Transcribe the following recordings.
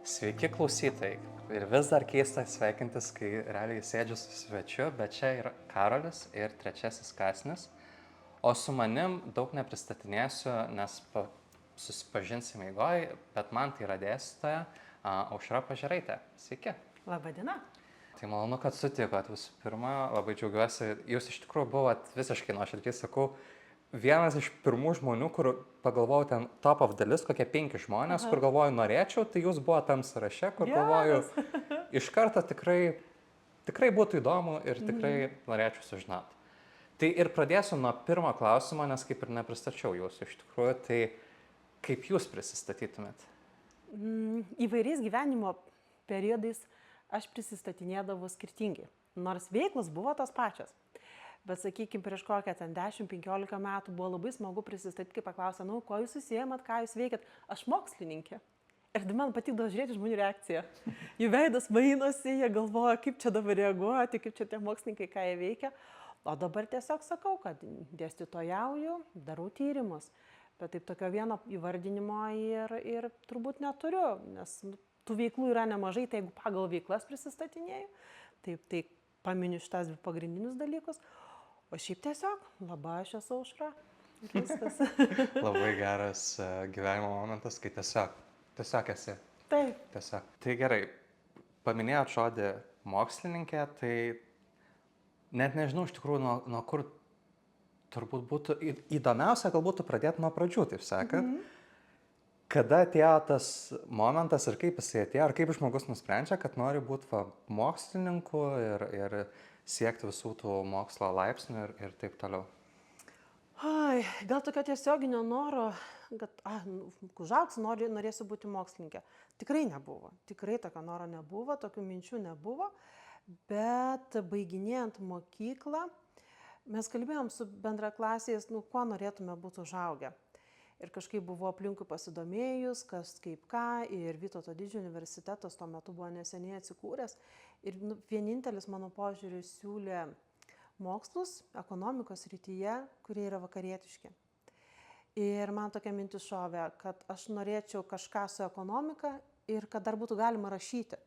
Sveiki klausytojai. Ir vis dar keista sveikintis, kai realiai sėdžiu su svečiu, bet čia yra Karolis ir trečiasis kąsnis. O su manim daug nepristatinėsiu, nes susipažinsime eigoj, bet man tai yra dėstytoja Aušra Pažėraitė. Sveiki. Labadiena. Tai malonu, kad sutikot visų pirma, labai džiaugiuosi. Jūs iš tikrųjų buvot visiškai nuoširdžiai, sakau, vienas iš pirmų žmonių, kur pagalvojau ten top of the list, kokie 5 žmonės, kur galvoju norėčiau, tai jūs buvo tam sąraše, kur galvoju, iš karto tikrai būtų įdomu ir tikrai norėčiau sužinoti. Tai ir pradėsiu nuo pirmo klausimo, nes kaip ir nepristačiau jūsų iš tikrųjų, tai kaip jūs prisistatytumėt? Įvairiais gyvenimo periodais aš prisistatinėdavau skirtingai, nors veiklos buvo tos pačios. Bet, sakykime, prieš kokią ten 10-15 metų buvo labai smagu prisistatyti, kai paklausė, kuo jūs susijęmat, ką jūs veikiat. Aš mokslininkė. Ir man patikdavo žiūrėti žmonių reakciją. Jų veidas mainosi, jie galvoja, kaip čia dabar reaguoti, kaip čia tie mokslininkai, ką jie veikia. O dabar tiesiog sakau, kad dėstytojauju, darau tyrimus. Bet taip tokio vieno įvardinimo ir turbūt neturiu, nes tų veiklų yra nemažai, tai jeigu pagal veiklas prisistatinėju, tai paminiu šitas dvi pagrindinius dalykus. O šiaip tiesiog, labai aš esu Aušra ir viskas. Labai geras gyvenimo momentas, kai tiesiog esi. Taip. Tiesiog. Tai gerai, paminėjot žodį mokslininkė, tai net nežinau iš tikrųjų nuo kur turbūt būtų įdomiausia, galbūt pradėti nuo pradžių, taip sakant. Kada atėjo tas momentas ir kaip jisai atėjo, ar kaip žmogus nusprendžia, kad nori būti mokslininku ir siekti visų tų mokslo laipsnių ir taip toliau? Gal tokio tiesioginio noro, kad užaugsiu, norėsiu būti mokslininkė. Tikrai nebuvo. Tikrai tokio noro nebuvo, tokių minčių nebuvo. Bet baiginėjant mokyklą, mes kalbėjom su bendraklasiais, kuo norėtume būti užaugę. Ir kažkaip buvo aplinkui pasidomėjus, kas kaip ką, ir Vytauto Didžiojo universitetas tuo metu buvo neseniai atsikūręs. Ir vienintelis mano požiūriu siūlė mokslus ekonomikos srityje, kurie yra vakarietiški. Ir man tokia mintis šovė, kad aš norėčiau kažką su ekonomika ir kad dar būtų galima rašyti.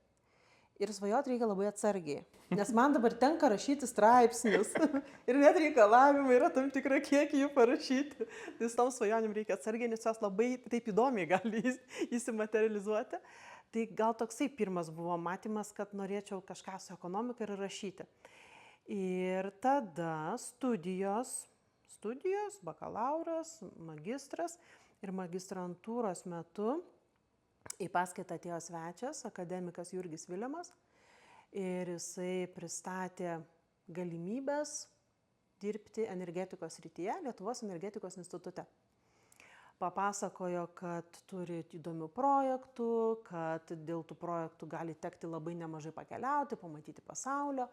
Ir svajoti reikia labai atsargiai, nes man dabar tenka rašyti straipsnius ir net reikalavimai yra tam tikrą kiekį jų parašyti. Tai su tom svajonėm reikia atsargiai, nes jos labai taip įdomiai gali įsimaterializuoti. Tai gal toksai pirmas buvo matymas, kad norėčiau kažką su ekonomika ir rašyti. Ir tada studijos, bakalauras, magistras ir magistrantūros metu į paskaitą atėjo svečias, akademikas Jurgis Vilimas, ir jisai pristatė galimybės dirbti energetikos srityje Lietuvos energetikos institute. Papasakojo, kad turi įdomių projektų, kad dėl tų projektų gali tekti labai nemažai pakeliauti, pamatyti pasaulio.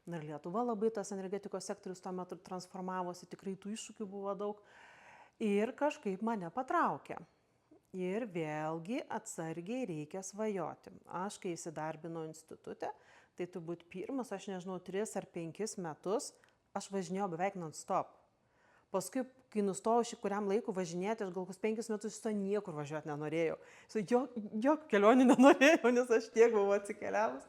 Ir Lietuva labai tas energetikos sektorius tuo metu transformavosi, tikrai tų iššūkių buvo daug. Ir kažkaip mane patraukė. Ir vėlgi atsargiai reikia svajoti. Aš, kai įsidarbinau institute, tai turbūt pirmas, 3 ar 5 metus, aš važinėjau beveik non-stop. Paskui, kai nustojau kuriam laiku važinėti, aš gal 5 metus iš to niekur važiuoti nenorėjau. Jokių kelionių nenorėjau, nes aš tiek buvau atsikeliavus.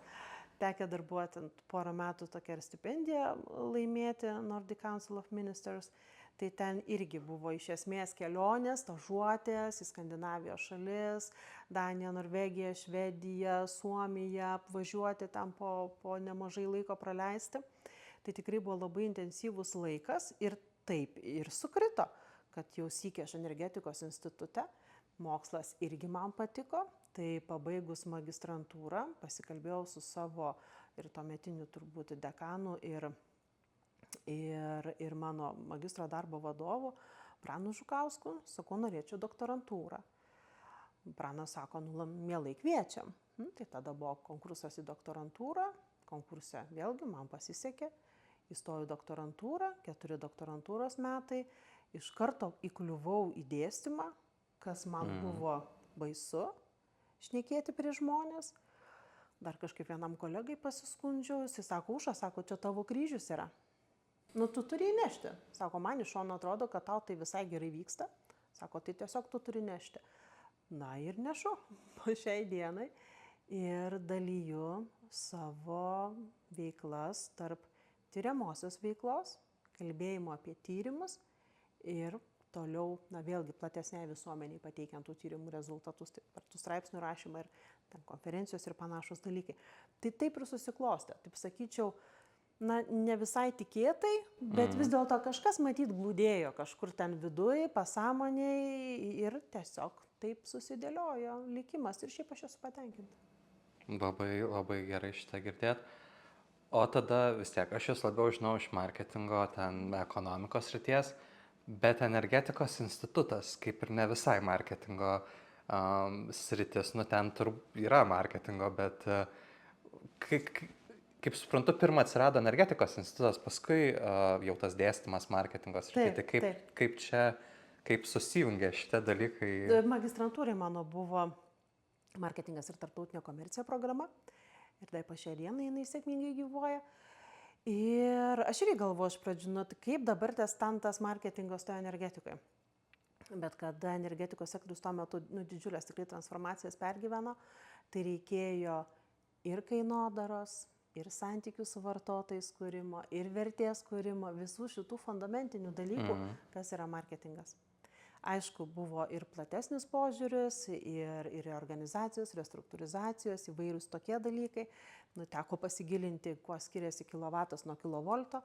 Tekę darbuoti porą metų tokią stipendiją laimėti Nordic Council of Ministers. Tai ten irgi buvo iš esmės kelionės, stažuotės į Skandinavijos šalis, Daniją, Norvegiją, Švediją, Suomiją, apvažiuoti ten po nemažai laiko praleisti. Tai tikrai buvo labai intensyvus laikas ir taip ir sukrito, kad jau sykį aš energetikos institute, mokslas irgi man patiko. Tai pabaigus magistrantūrą pasikalbėjau su savo ir tuometiniu turbūt dekanu ir mano magistro darbo vadovu Pranu Žukausku, sakau, norėčiau doktorantūrą. Pranas sako, mielai kviečiam. Tai tada buvo konkursas į doktorantūrą, konkurse vėlgi man pasisekė, įstojau į doktorantūrą, 4 doktorantūros metai, iš karto įkliuvau į dėstymą, kas man buvo baisu, šnekėti prie žmonės. Dar kažkaip vienam kolegai pasiskundžiau, jis sako, Uša, sako, čia tavo kryžius yra. Tu turi įnešti. Sako, man iš šono atrodo, kad tau tai visai gerai vyksta. Sako, tai tiesiog tu turi nešti. Na ir nešu po šiai dienai. ir dalyju savo veiklas tarp tyriamosios veiklos, kalbėjimo apie tyrimus ir toliau, vėlgi platesniai visuomeniai pateikiant tų tyrimų rezultatus, tai per tų straipsnių rašymą ir ten konferencijos ir panašus dalykai. Tai taip ir susiklostė. Taip sakyčiau, ne visai tikėtai, bet vis dėlto kažkas matyt glūdėjo kažkur ten viduj, pasąmoniai ir tiesiog taip susidėliojo likimas ir šiaip aš esu patenkinta. Labai, labai gerai šitą girdėt. O tada vis tiek, aš jūs labiau žinau iš marketingo, ten ekonomikos srities, bet energetikos institutas, kaip ir ne visai marketingo sritis, ten yra marketingo, bet kaip suprantu, pirmą atsirado energetikos institutas, paskui jau tas dėstymas marketingo srityje. Tai kaip čia, kaip susijungia šitie dalykai? Magistrantūrai mano buvo marketingas ir tarptautinė komercija programa. Ir taip po šią dieną jinai sėkmingai gyvuoja. Ir aš irgi galvoju iš pradžių, kaip dabar tas marketingas toje energetikoje. Bet kada energetikos sektorius tuo metu didžiulės tikrai transformacijas pergyveno, tai reikėjo ir kainodaros, ir santykių su vartotojais kūrimo, ir vertės kūrimo, visų šitų fundamentinių dalykų, kas yra marketingas. Aišku, buvo ir platesnis požiūris, ir organizacijos, restruktūrizacijos, įvairūs tokie dalykai. Teko pasigilinti, kuo skiriasi kilovatas nuo kilovolto,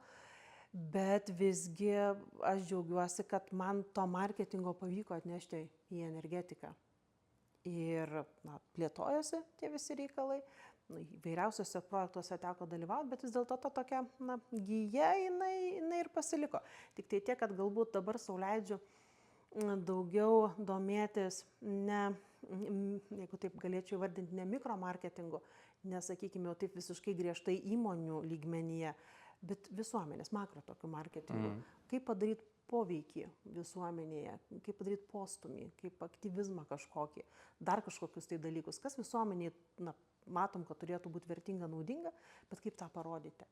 bet visgi aš džiaugiuosi, kad man to marketingo pavyko atnešti į energetiką. Ir plėtojosi tie visi reikalai, įvairiausiose projektuose teko dalyvauti, bet vis dėlto ta tokia gyja jinai ir pasiliko. Tik tai tiek, kad galbūt dabar sau leidžiu daugiau domėtis, jeigu taip galėčiau vardinti, ne mikromarketingu, nesakykime jau taip visiškai griežtai įmonių lygmenyje, bet visuomenės, makro tokių marketingų. Kaip padaryti poveikį visuomenėje, kaip padaryti postumį, kaip aktyvizmą kažkokį, dar kažkokius tai dalykus, kas visuomeniai, matom, kad turėtų būti vertinga, naudinga, bet kaip tą parodyti.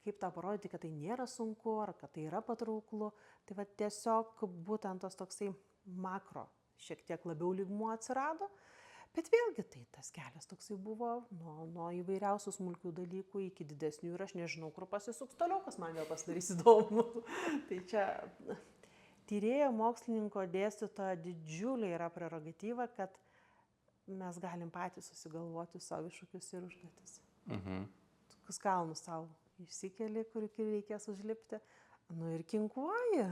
Kaip tą parodyti, kad tai nėra sunku, ar kad tai yra patrauklu. Tai tiesiog būtent tas toksai makro šiek tiek labiau lygmuo atsirado, bet vėlgi tai tas kelias toksai buvo nuo įvairiausių smulkių dalykų iki didesnių ir aš nežinau, kur pasisuks toliau, kas man vėl pasidarys įdomu. Tai čia tyrėjo, mokslininko, dėstytojo didžiulė yra prerogatyva, kad mes galim patys susigalvoti savo iššūkius ir užduotis. Tokius kalnus savo išsikeli, kur reikės užlipti, ir kinkuoji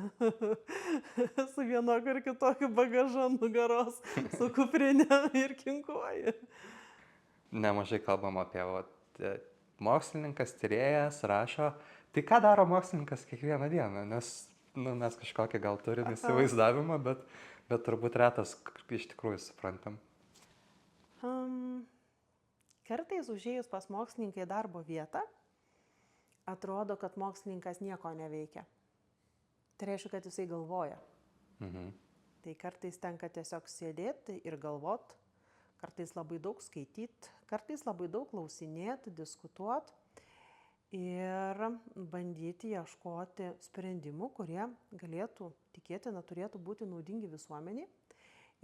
su vienokiu ir kitokiu bagažu nugaros, su kuprinė ir kinkuoji. Nemažai kalbam apie mokslininkas, tyrėjas, rašo. Tai ką daro mokslininkas kiekvieną dieną? Nes mes kažkokį gal turim įsivaizdavimą, bet turbūt retas iš tikrųjų suprantam. Kartais užėjus pas mokslininką į darbo vietą, atrodo, kad mokslininkas nieko neveikia. Tai reiškia, kad jisai galvoja. Tai kartais tenka tiesiog sėdėti ir galvot, kartais labai daug skaityti, kartais labai daug klausinėti, diskutuoti ir bandyti ieškoti sprendimų, kurie galėtų, tikėtina, turėtų būti naudingi visuomeniai.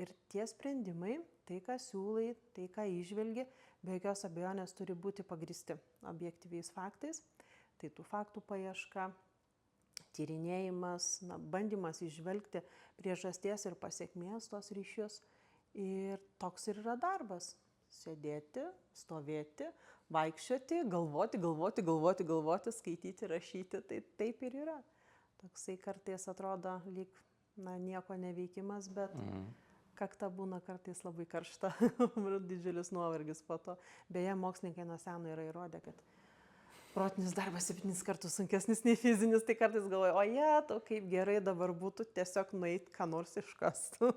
Ir tie sprendimai, tai ką siūlai, tai ką įžvelgi, be jokios abejonės turi būti pagristi objektyviais faktais. Tai tų faktų paieška, tyrinėjimas, bandymas įžvelgti priežasties ir pasiekmės tos ryšius. Ir toks ir yra darbas. Sėdėti, stovėti, vaikščioti, galvoti, skaityti, rašyti. Tai taip ir yra. Toksai kartais atrodo lyg nieko neveikimas, bet kakta būna kartais labai karšta. Didžiulis nuovargis po to. Beje, mokslininkai nuo seno yra įrodę, kad protinis darbas 7 kartus sunkesnis nei fizinis, tai kartais galvoju, kaip gerai dabar būtų tiesiog nueiti, ką nors iškastų.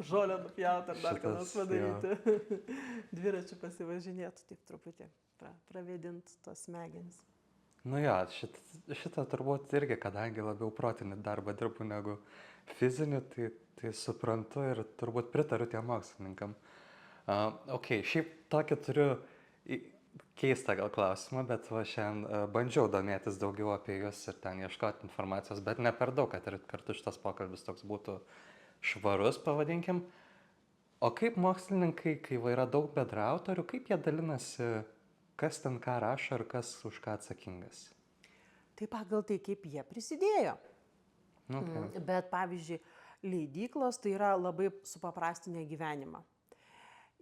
Žolę nupjauti ar dar ką nors padaryti. Dviračių pasivažinėtų, taip truputį pravėdinti tos smegenis. Šitą turbūt irgi, kadangi labiau protinį darbą dirbu negu fizinį, tai suprantu ir turbūt pritariu tiem mokslininkam. Šiaip tokį turiu keistą gal klausimą, bet šiandien bandžiau domėtis daugiau apie jūs ir ten ieškoti informacijos, bet ne per daug, kad ir kartu šitas pokalbis toks būtų švarus, pavadinkim. O kaip mokslininkai, kai yra daug bendraautorių, kaip jie dalinasi, kas ten ką rašo ir kas už ką atsakingas? Tai pagal tai, kaip jie prisidėjo. Okay. Bet pavyzdžiui, leidyklos tai yra labai supaprastinę gyvenimą.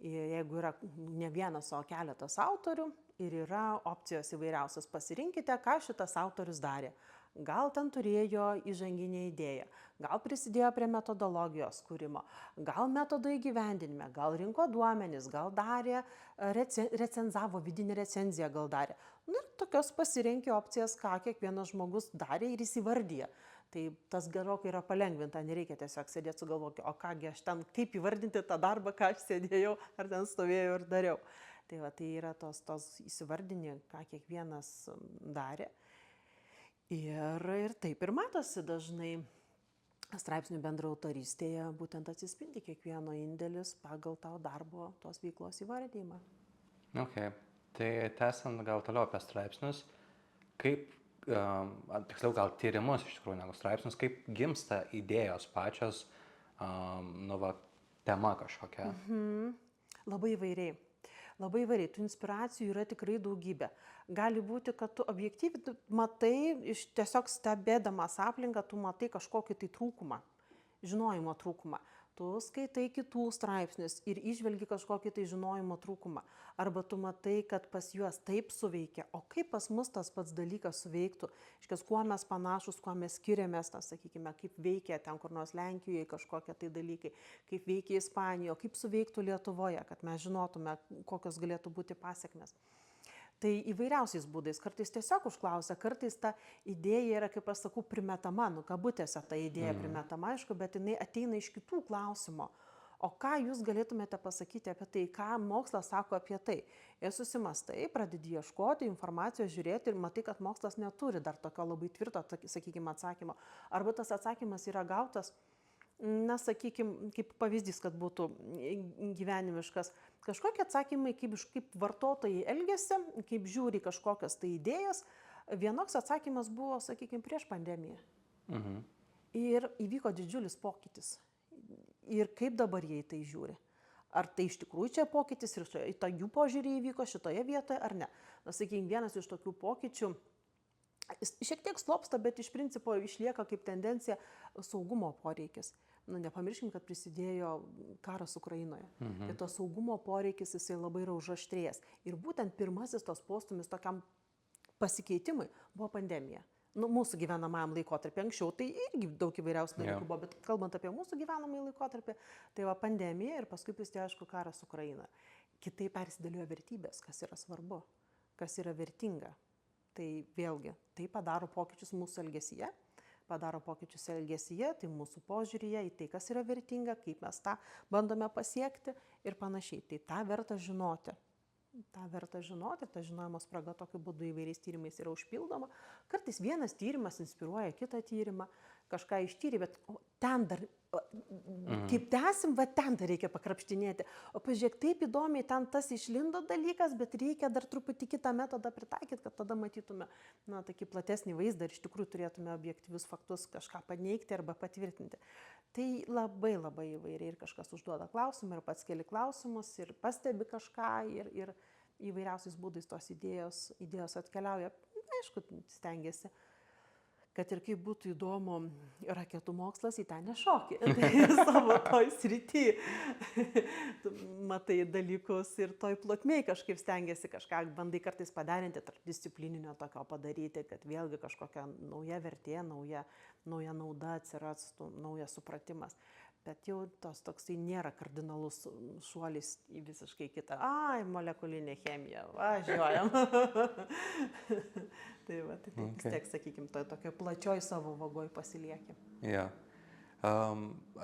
Jeigu yra ne vienas, o keletas autorių ir yra opcijos įvairiausios, pasirinkite, ką šitas autorius darė. Gal ten turėjo įžanginę idėją, gal prisidėjo prie metodologijos kūrimo, gal metodo įgyvendinime, gal rinko duomenis, gal darė, recenzavo, vidinę recenziją gal darė. Ir tokios pasirinkė opcijas, ką kiekvienas žmogus darė ir įsivardyje. Tai tas gerokai yra palengvinta, nereikia tiesiog sėdėti sugalvoti, o kągi aš ten, kaip įvardinti tą darbą, ką aš sėdėjau, ar ten stovėjau ir dariau. Tai va, tai yra tos įsivardinį, ką kiekvienas darė. Ir taip ir matosi dažnai straipsnių bendraautorystėje, būtent atsispindi kiekvieno indėlis pagal tavo darbo tos veiklos įvardymą. Okay. Tai tęsiant gal toliau apie straipsnius, kaip, tiksliau gal tyrimus iš tikrųjų negu straipsnius, kaip gimsta idėjos pačios, tema kažkokia? Labai įvairiai. Labai įvairiai, tų inspiracijų yra tikrai daugybė. Gali būti, kad tu objektyviai matai, tiesiog stebėdamas aplinką, tu matai kažkokį tai trūkumą, žinojimo trūkumą. Tu skaitai kitų straipsnius ir įžvelgi kažkokį tai žinojimo trūkumą. Arba tu matai, kad pas juos taip suveikia, o kaip pas mus tas pats dalykas suveiktų. Iškės, kuo mes panašus, kuo mes skiriamės, sakykime, kaip veikia ten kur nors Lenkijoje kažkokie tai dalykai, kaip veikia Ispanijoje, kaip suveiktų Lietuvoje, kad mes žinotume, kokios galėtų būti pasiekmes. Tai įvairiausiais būdais, kartais tiesiog užklausia, kartais ta idėja yra, kaip aš sakau, primetama, kabutėse ta idėja primetama, aišku, bet jinai ateina iš kitų klausimų. O ką jūs galėtumėte pasakyti apie tai, ką mokslas sako apie tai? Ir susimastai, pradedi ieškoti informacijos, žiūrėti ir matai, kad mokslas neturi dar tokio labai tvirto, sakykime, atsakymo. Arba tas atsakymas yra gautas, sakykime, kaip pavyzdys, kad būtų gyvenimiškas. Kažkokie atsakymai, kaip vartotojai elgiasi, kaip žiūri kažkokias tai idėjas. Vienoks atsakymas buvo, sakykime, prieš pandemiją. Ir įvyko didžiulis pokytis. Ir kaip dabar jie į tai žiūri? Ar tai iš tikrųjų čia pokytis ir ta jų požiūrį įvyko šitoje vietoje ar ne? Sakykime, vienas iš tokių pokyčių, šiek tiek slopsta, bet iš principo išlieka kaip tendencija saugumo poreikis. Nepamirškim, kad prisidėjo karas Ukrainoje. Ir tas saugumo poreikis jisai labai yra užaštrėjęs. Ir būtent pirmasis tos postūmis tokiam pasikeitimui buvo pandemija. Mūsų gyvenamajam laikotarpį. Anksčiau tai irgi daug įvairiausių dalykų buvo, bet kalbant apie mūsų gyvenamąjį laikotarpį, tai va pandemija ir paskui prisidėjo, aišku, karas Ukrainoje. Kitaip persidėliojo vertybės, kas yra svarbu, kas yra vertinga. Tai vėlgi, tai padaro pokyčius mūsų elgesyje, tai mūsų požiūryje į tai, kas yra vertinga, kaip mes tą bandome pasiekti ir panašiai. Tai tą verta žinoti. Ir ta žinojimo spraga tokiu būdu įvairiais tyrimais yra užpildoma. Kartais vienas tyrimas inspiruoja kitą tyrimą, kažką ištyri, bet ten dar, kaip tęsim, ten dar reikia pakrapštinėti. O pažiūrėk, taip įdomiai, ten tas išlindo dalykas, bet reikia dar truputį kitą metodą pritaikyti, kad tada matytume tokį platesnį vaizdą ir iš tikrųjų turėtume objektyvius faktus kažką paneigti arba patvirtinti. Tai labai labai įvairiai ir kažkas užduoda klausimą ir pats keli klausimus ir pastebi kažką ir įvairiausiais būdais tos idėjos atkeliauja. Aišku, stengiasi, kad ir kaip būtų įdomu, raketų mokslas į ten nešokį. Tai savo toj srity matai dalykus ir toj plotmėj kažkaip stengiasi kažką, bandai kartais padarinti, tarp disciplininio tokio padaryti, kad vėlgi kažkokia nauja vertė, nauja nauda atsirastų, naujas supratimas. Bet jau toksai nėra kardinalus šuolis į visiškai kitą. Molekulinė chemija, važiuojam. Tai vis tiek, sakykime, tokia plačioj savo vagoj pasilieki. Ja.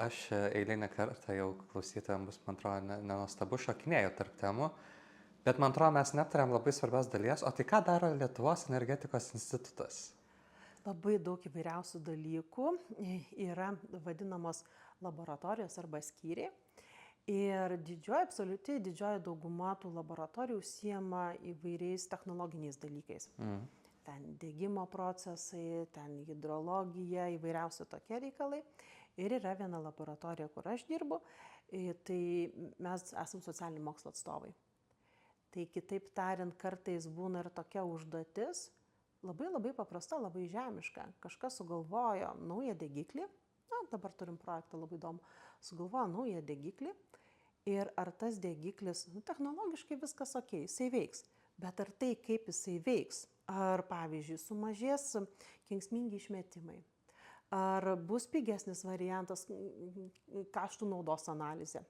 Aš eilinę kartą jau klausytojams bus, man atrodo, nenuostabu, šokinėjau tarp temų, bet man atrodo, mes neaptarėm labai svarbios dalies. O tai ką daro Lietuvos energetikos institutas? Labai daug įvairiausių dalykų yra vadinamos laboratorijos arba skyriai. Ir absoliučiai didžioji dauguma tų laboratorijų užsiema įvairiais technologiniais dalykais. Ten degimo procesai, ten hidrologija, įvairiausi tokie reikalai. Ir yra viena laboratorija, kur aš dirbu, tai mes esam socialinių mokslo atstovai. Tai kitaip tariant, kartais būna ir tokia užduotis, labai labai paprasta, labai žemiška. Kažkas sugalvojo naują degiklį, dabar turim projektą labai įdomu, sugalvojo naują degiklį ir ar tas degiklis, technologiškai viskas ok, jisai veiks, bet ar tai, kaip jisai veiks, ar pavyzdžiui sumažės kenksmingi išmetimai, ar bus pigesnis variantas kaštų naudos analizė,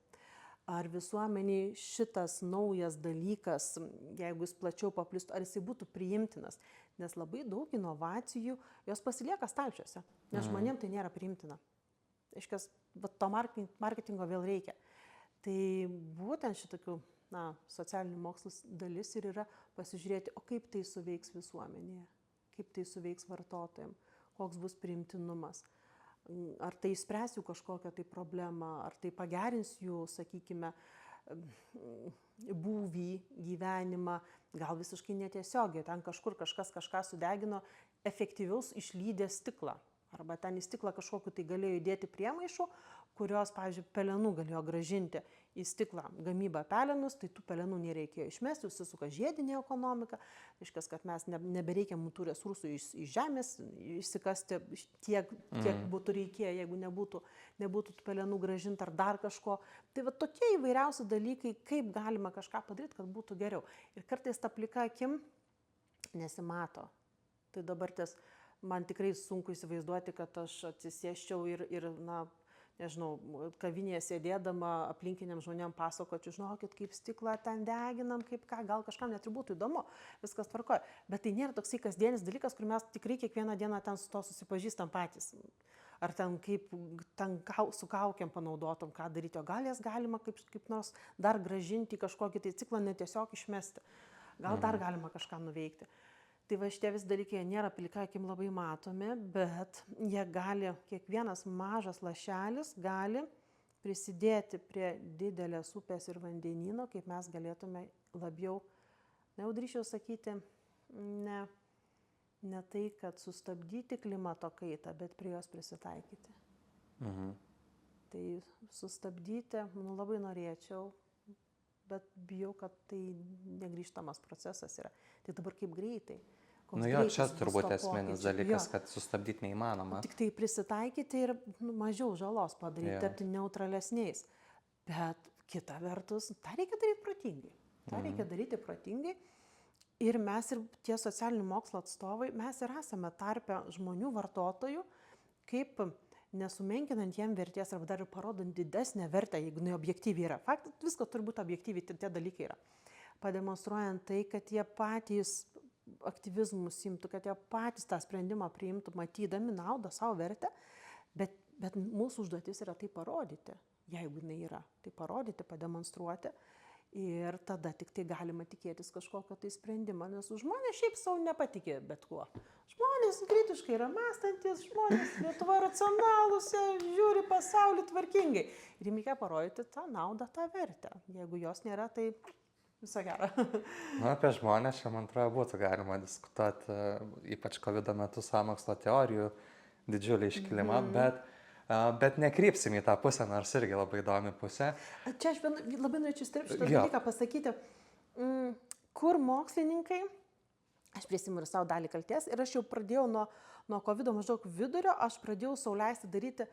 ar visuomeniai šitas naujas dalykas, jeigu jis plačiau paplistų, ar jisai būtų priimtinas, nes labai daug inovacijų, jos pasilieka stalčiuose, nes žmonėm tai nėra priimtina. Iškas, to marketingo vėl reikia. Tai būtent šitokių socialinių mokslų dalis ir yra pasižiūrėti, o kaip tai suveiks visuomenėje, kaip tai suveiks vartotojams, koks bus priimtinumas. Ar tai išspręs jų kažkokią tai problemą, ar tai pagerins jų, sakykime, būvį, gyvenimą, gal visiškai netiesiogiai, ten kažkur kažkas kažką sudegino, efektyviaus išlydė stiklą. Arba ten į stiklą kažkokiu tai galėjo įdėti priemaišų, kurios, pavyzdžiui, pelenų galėjo gražinti į stiklą gamybą pelenus, tai tų pelenų nereikėjo išmesti, užsisuka žiedinė ekonomika, reiškia, kad mes nebereikia tų resursų iš žemės išsikasti tiek būtų reikėję, jeigu nebūtų tų pelenų gražinti ar dar kažko. Tai va tokie įvairiausi dalykai, kaip galima kažką padaryti, kad būtų geriau. Ir kartais ta plika akim nesimato. Tai dabar man tikrai sunku įsivaizduoti, kad aš atsisėsčiau ir nežinau, kavinėje sėdėdama aplinkiniam žmonėm pasakočiau, žinokit, kaip stiklą ten deginam, kaip ką, gal kažkam net ir būtų įdomu, viskas tvarkoja. Bet tai nėra toksai kasdienis dalykas, kur mes tikrai kiekvieną dieną ten su to susipažįstam patys. Ar ten kaip ten su kaukiam panaudotom, ką daryti, o gal jas galima kaip nors dar gražinti į kažkokį tai ciklą, ne tiesiog išmesti. Gal dar galima kažką nuveikti. Tai va šitie vis dalykai nėra plika akim labai matomi, bet jie gali, kiekvienas mažas lašelis gali prisidėti prie didelės upės ir vandenyno, kaip mes galėtume labiau, neudryšiau sakyti, ne tai, kad sustabdyti klimato kaitą, bet prie jos prisitaikyti. Tai sustabdyti, labai norėčiau, bet bijau, kad tai negrįžtamas procesas yra. Tai dabar kaip greitai. Čia turbūt esminis dalykas, kad sustabdyti neįmanoma. Tik tai prisitaikyti ir mažiau žalos padaryti, tapti neutralesniais. Bet kita vertus, tą reikia daryti protingai. Ir mes ir tie socialinių mokslo atstovai, mes ir esame tarpe žmonių vartotojų, kaip nesumenkinant jiem vertės arba dar ir parodant didesnę vertę, jeigu objektyviai yra. Faktas, viskas turi būti objektyviai, tie dalykai yra. Pademonstruojant tai, kad jie patys aktyvizmų simtų, kad jie patys tą sprendimą priimtų, matydami naudą, savo vertę, bet mūsų užduotis yra tai parodyti, jeigu jinai yra, tai parodyti, pademonstruoti. Ir tada tik tai galima tikėtis kažkokio tai sprendimo, nes žmonės šiaip savo nepatikė bet kuo. Žmonės kritiškai yra mąstantis, žmonės Lietuva racionalūs, žiūri pasaulį tvarkingai. Ir jiems reikia parodyti tą naudą, tą vertę. Jeigu jos nėra, tai viso gero. Apie žmonės čia, man atrodo, būtų galima diskutuoti, ypač COVID metu sąmokslo teorijų didžiulį iškilimą, bet nekrypsim į tą pusę, nors irgi labai įdomi pusė. Čia aš labai norėčiau šitą dalyką pasakyti, kur mokslininkai, aš prisimu ir savo dalį kalties, ir aš jau pradėjau nuo COVID maždaug vidurio, aš pradėjau sau leisti daryti,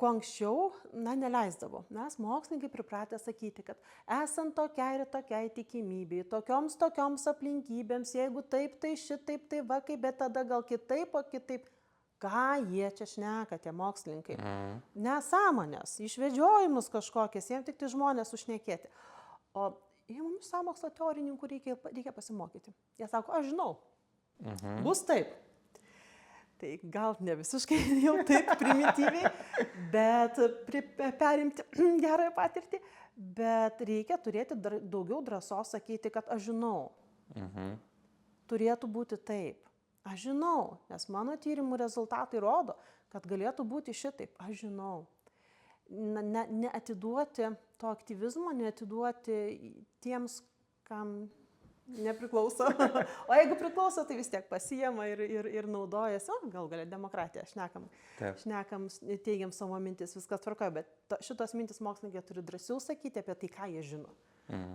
ko anksčiau, neleisdavo. Mes mokslininkai pripratę sakyti, kad esant tokiai ir tokiai tikimybei, tokioms aplinkybėms, jeigu taip, tai šitaip, tai va, kaip, bet tada gal kitaip, o kitaip. Ką jie čia šneka, tie mokslininkai? Nesąmonės, išvedžiojimus kažkokias, jiems tik tai žmonės užšnekėti. O mums sąmokslo teorininkų reikia pasimokyti. Jie sako, aš žinau, bus taip. Tai gal ne visiškai jau taip primityviai, bet perimti gerąją patirtį, bet reikia turėti daugiau drąsos sakyti, kad aš žinau. Turėtų būti taip. Aš žinau, nes mano tyrimų rezultatai rodo, kad galėtų būti šitaip. Aš žinau. Neatiduoti to aktyvizmo, neatiduoti tiems, kam nepriklauso. O jeigu priklauso, tai vis tiek pasijama ir naudojasi, gal galia demokratija, šnekam, teigiam savo mintis, viskas tvarkoja, bet šitos mintis mokslininkai turi drąsiau sakyti apie tai, ką jie žino.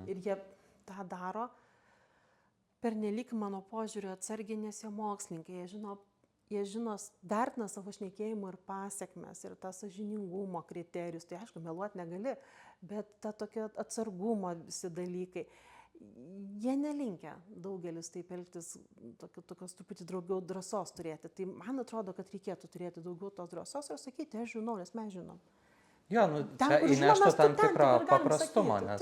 Ir jie tą daro pernelyg mano požiūriu atsargiai, nes jie mokslininkai, jie žino, vertina savo šnekėjimo ir pasiekmes, ir tą sąžiningumo kriterijus, tai aišku, meluoti negali, bet ta tokia atsargumo visi dalykai, jie nelinkia daugelis taip elgtis, tokios truputį daugiau drąsos turėti. Tai man atrodo, kad reikėtų turėti daugiau tos drąsos ir sakyti, aš žinau, nes mes žinom. Jo, čia įneštų tam tikrą paprastumą, nes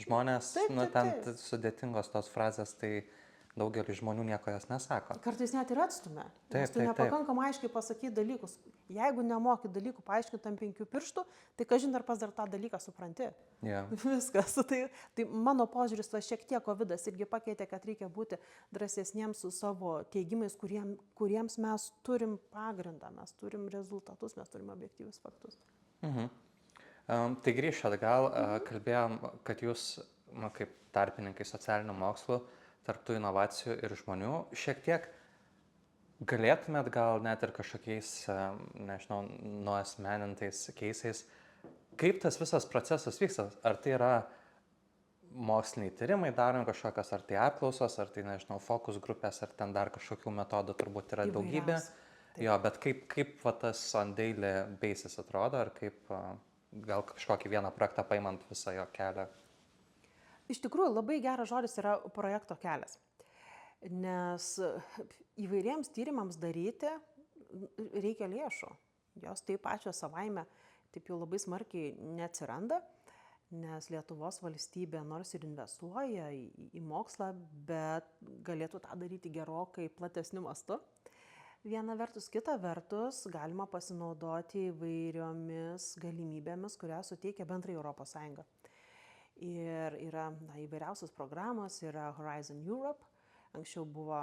žmonės, ten sudėtingos tos frazės, tai daugelis žmonių nieko jos nesako. Kartais net ir atstumia, nes tu nepakankamai aiškiai pasakyti dalykus. Jeigu nemoki dalykų paaiškinti ant 5 pirštų, tai kažin ar pas dar tą dalyką supranti. Viskas. Tai mano požiūris va šiek tiek kovidas irgi pakeitė, kad reikia būti drąsesniems su savo teigimais, kuriems mes turim pagrindą, mes turim rezultatus, mes turim objektyvius faktus. Tai grįžt atgal, kalbėjom, kad jūs, kaip tarpininkai socialinių mokslų, tarptų inovacijų ir žmonių, šiek tiek galėtumėt gal net ir kažkokiais, nežinau, nuasmenintais keisais, kaip tas visas procesas vyksta? Ar tai yra moksliniai tyrimai daromi kažkokios, ar tai apklausos, ar tai, nežinau, fokus grupės, ar ten dar kažkokių metodų turbūt yra daugybė. Jo, bet kaip va, tas on daily basis atrodo, ar kaip gal kažkokį vieną projektą paimant visą jo kelią? Iš tikrųjų, labai geras žodis yra projekto kelias, nes įvairiems tyrimams daryti reikia lėšų. Jos taip pačios savaime taip jau labai smarkiai neatsiranda, nes Lietuvos valstybė nors ir investuoja į mokslą, bet galėtų tą daryti gerokai platesniu mastu. Viena vertus, kita vertus, galima pasinaudoti įvairiomis galimybėmis, kurias suteikia bendrai Europos Sąjunga. Ir yra įvairiausios programos, yra Horizon Europe, anksčiau buvo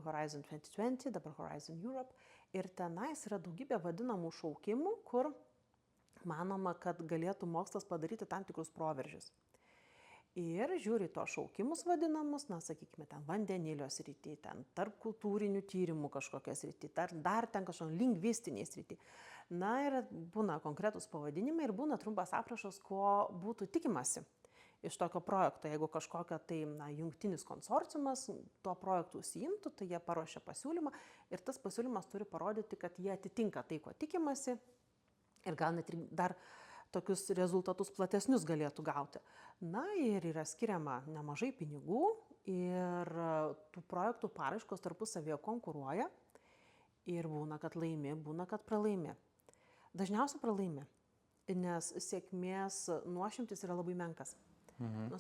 Horizon 2020, dabar Horizon Europe. Ir tenais yra daugybė vadinamų šaukimų, kur manoma, kad galėtų mokslas padaryti tam tikrus proveržius. Ir žiūri to šaukimus vadinamus, sakykime, ten vandenilio srity, ten tarp kultūrinių tyrimų kažkokia srity, dar ten kažkokia lingvistiniai srity. Ir būna konkretus pavadinimai ir būna trumpas aprašas, ko būtų tikimasi iš tokio projekto. Jeigu kažkokia tai jungtinis konsorciumas tuo projektu užsiimtų, tai jie paruošia pasiūlymą ir tas pasiūlymas turi parodyti, kad jie atitinka tai, ko tikimasi ir gal net ir dar tokius rezultatus platesnius galėtų gauti. Ir yra skiriama nemažai pinigų ir tų projektų paraiškos tarpusavėje konkuruoja ir būna, kad laimi, būna, kad pralaimi. Dažniausiai pralaimi, nes sėkmės nuošimtis yra labai menkas.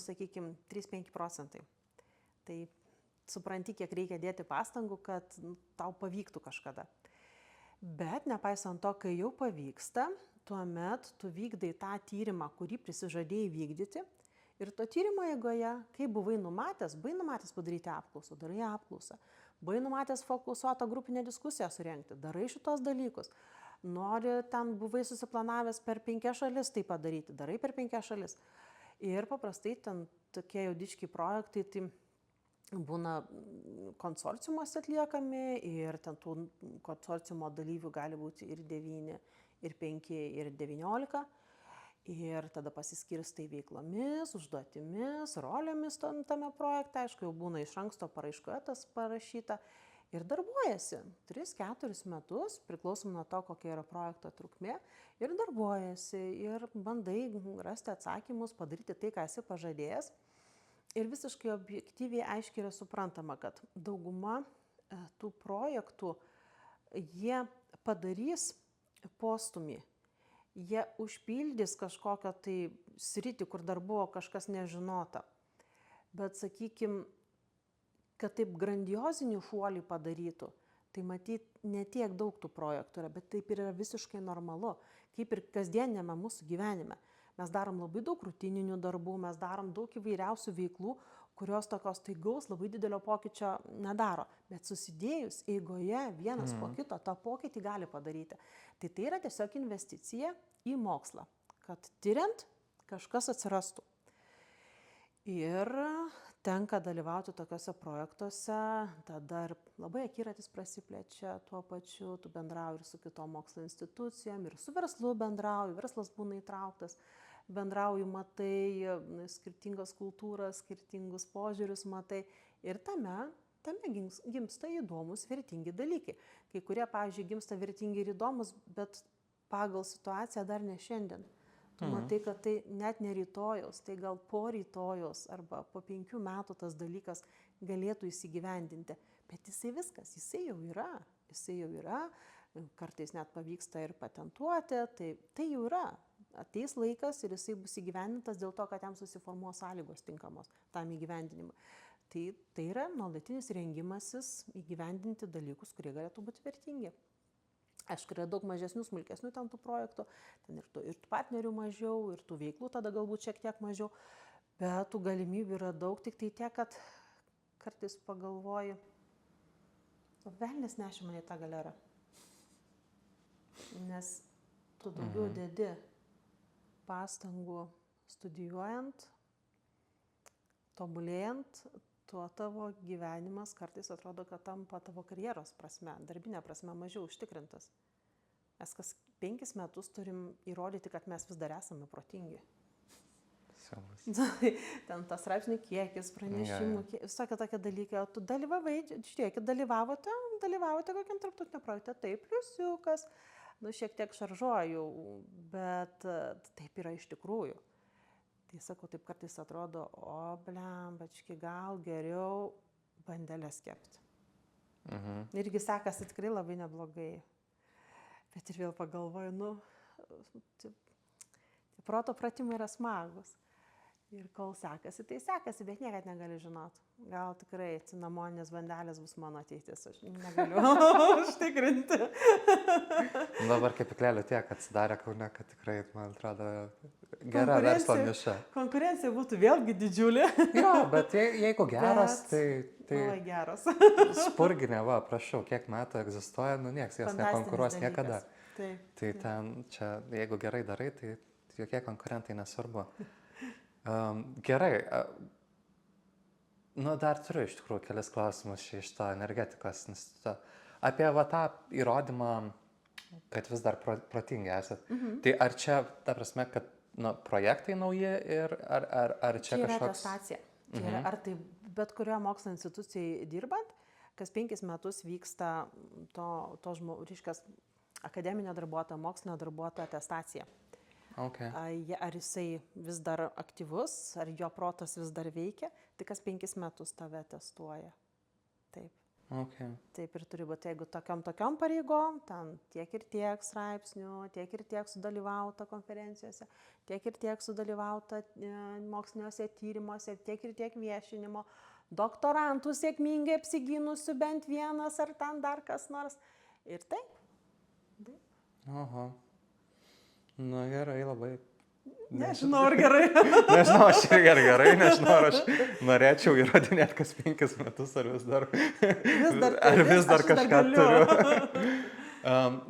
Sakykime, 3-5%. Tai supranti, kiek reikia dėti pastangų, kad tau pavyktų kažkada. Bet nepaisant to, kai jau pavyksta, tuomet tu vykdai tą tyrimą, kurį prisižadėjai vykdyti. Ir to tyrimo eigoje, kai buvai numatęs padaryti apklausą, darai apklausą. Buvai numatęs fokusuotą grupinę diskusiją surengti, darai šitos dalykus. Nori, ten buvai susiplanavęs per 5 šalis tai padaryti, darai per 5 šalis. Ir paprastai ten tokie jau dičkiai projektai, tai būna konsorciumuose atliekami ir ten tų konsorciumo dalyvių gali būti ir 9, ir 5, ir 19. Ir tada pasiskirstai veiklomis, užduotimis, rolėmis tame projekte. Aišku, jau būna iš anksto paraiškoje tas parašyta. Ir darbuojasi 3-4 metus, priklausom nuo to, kokia yra projekto trukmė, ir darbuojasi, ir bandai rasti atsakymus, padaryti tai, ką esi pažadėjęs. Ir visiškai objektyviai aiškiai yra suprantama, kad dauguma tų projektų, jie padarys postumį, jie užpildys kažkokią tai sritį, kur dar buvo kažkas nežinota. Bet, sakykime, kad taip grandiozinį šuolį padarytų, tai matyt, ne tiek daug tų projektų yra, bet taip yra visiškai normalu, kaip ir kasdienėme mūsų gyvenime. Mes darom labai daug rutininių darbų, mes darom daug įvairiausių veiklų, kurios tokios staigaus labai didelio pokyčio nedaro. Bet susidėjus eigoje vienas po kito tą pokytį gali padaryti. Tai yra tiesiog investicija į mokslą, kad tyriant kažkas atsirastų. Ir tenka dalyvauti tokiuose projektuose, tada ir labai akiratis prasiplečia tuo pačiu, tu bendrauji ir su kitom mokslo institucijom, ir su verslu bendrauji, verslas būna įtrauktas, bendrauji, matai skirtingas kultūras, skirtingus požiūrius matai ir tame gimsta įdomus, vertingi dalykai. Kai kurie, pavyzdžiui, gimsta vertingi ir įdomus, bet pagal situaciją dar ne šiandien. Tu matai, kad tai net ne rytojos, tai gal po rytojos arba po 5 metų tas dalykas galėtų įsigyvendinti. Bet jisai jau yra, kartais net pavyksta ir patentuoti, tai jau yra. Ateis laikas ir jisai bus įgyvendintas dėl to, kad jam susiformuos sąlygos tinkamos tam įgyvendinimui. Tai yra nuolatinis rengimasis įgyvendinti dalykus, kurie galėtų būti vertingi. Aišku, yra daug mažesnių, smulkesnių ten tų projektų, ten ir tų partnerių mažiau, ir tų veiklų tada galbūt šiek tiek mažiau, bet tų galimybių yra daug, tik tai tiek, kad kartais pagalvoji, velnias nešė mane į tą galerą. Nes tu daugiau dedi pastangų studijuojant, tobulėjant, tuo tavo gyvenimas kartais atrodo, kad tampa tavo karjeros prasme, darbinė prasme mažiau užtikrintas. Mes kas 5 metus turim įrodyti, kad mes vis dar esame protingi. Ten tas straipsnių kiekis, pranešimų, visokie tokie dalykai, o tu dalyvavote kokiam tarptautinio projekte, taip, pliusiukas, šiek tiek šaržuoju, bet taip yra iš tikrųjų. Tai sakau, taip kartais atrodo, blembački, gal geriau bandelės kepti. Irgi sekasi tikrai labai neblogai. Bet ir vėl pagalvoju, proto pratimai yra smagus. Ir kol sekasi, tai sekasi, bet niekad negali žinot. Gal tikrai cinamoninės bandelės bus mano ateitis, aš negaliu užtikrinti. Dabar kepyklėlių tiek atsidarė Kaune, kad tikrai, man atrodo, gera verslo niša. Konkurencija būtų vėlgi didžiulė. Jo, bet jeigu geras, tai... Oi, geras. Spurginė, prašau, kiek metų egzistuoja, nieks jos nekonkuruos niekada. Tai ten, čia, jeigu gerai darai, tai jokie konkurentai nesvarbu. Gerai, dar turiu iš tikrųjų kelias klausimus iš to energetikos instituto. Apie tą įrodymą, kad vis dar protingi esat. Tai ar čia, ta prasme, kad projektai nauji ir ar čia kažkoks... Čia yra atestacija. Ar tai bet kurioje mokslo institucijai dirbant, kas 5 metus vyksta reiškias, akademinio darbuotojo, mokslinio darbuotojo atestacija. Okay. Ar jisai vis dar aktyvus, ar jo protas vis dar veikia, tai kas 5 metus tave testuoja. Taip. Okay. Taip ir turi būti, jeigu tokiom pareigom, ten tiek ir tiek straipsnių, tiek ir tiek sudalyvauta konferencijose, tiek ir tiek sudalyvauta moksliniuose tyrimuose, tiek ir tiek viešinimo, doktorantų sėkmingai apsigynusių bent vienas ar ten dar kas nors. Ir taip. Aha. Na gerai, labai. Nežinau, ar gerai. Nežinau, aš ir gerai, nežinau, ar aš norėčiau įrodinėti kas 5 metus, ar vis dar kažką turiu.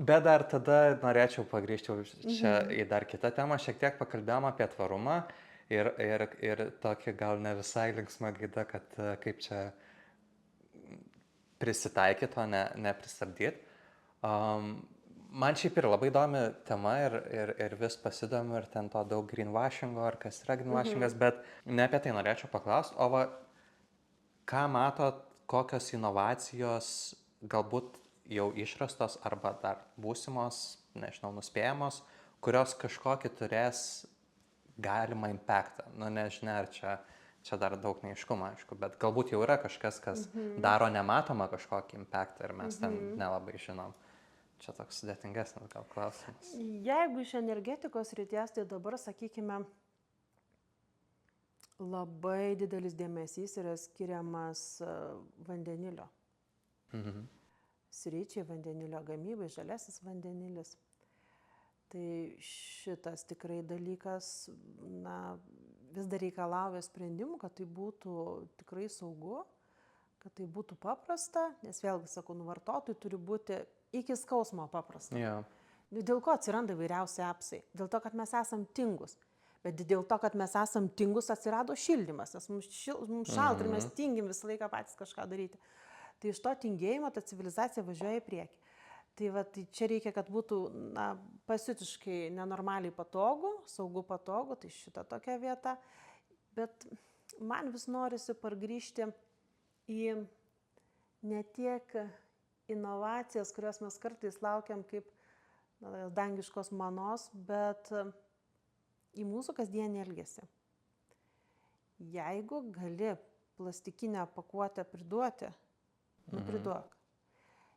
Bet dar tada norėčiau pagrįžti čia į dar kitą temą, šiek tiek pakalbėjom apie tvarumą ir tokį gal ne visai linksmą gaidą, kad kaip čia prisitaikyti, o ne pristabdyti. Man šiaip ir labai įdomi tema ir vis pasidomiu ir ten to daug greenwashingo, ar kas yra greenwashingas, bet ne apie tai norėčiau paklausti, o ką matot, kokios inovacijos galbūt jau išrastos arba dar būsimos, nežinau, nuspėjamos, kurios kažkokį turės galimą impactą. Nežinia, ar čia dar daug neaiškumo, aišku, bet galbūt jau yra kažkas, kas daro nematomą kažkokį impactą ir mes ten nelabai žinom. Čia toks sudėtingesnis gal klausimas. Jeigu iš energetikos ryties, tai dabar, sakykime, labai didelis dėmesys yra skiriamas vandenilio. Sričiai vandenilio gamybai, žaliasis vandenilis. Tai šitas tikrai dalykas, vis dar reikalauja sprendimų, kad tai būtų tikrai saugu, kad tai būtų paprasta, nes vėlgi, sakau, vartotojui turi būti iki skausmo paprasta. Yeah. Dėl ko atsiranda įvairiausi appsai? Dėl to, kad mes esam tingus. Bet dėl to, kad mes esam tingus, atsirado šildymas, nes mums šalta ir mes tingim visą laiką patys kažką daryti. Tai iš to tingėjimo ta civilizacija važiuoja į priekį. Tai čia reikia, kad būtų pasiutiškai nenormaliai patogu, saugu patogu, tai šita tokia vieta. Bet man vis norisi pargrįžti į ne tiek inovacijas, kurias mes kartais laukiam kaip dangiškos manos, bet į mūsų kasdienį elgesį. Jeigu gali plastikinę pakuotę priduoti, priduok.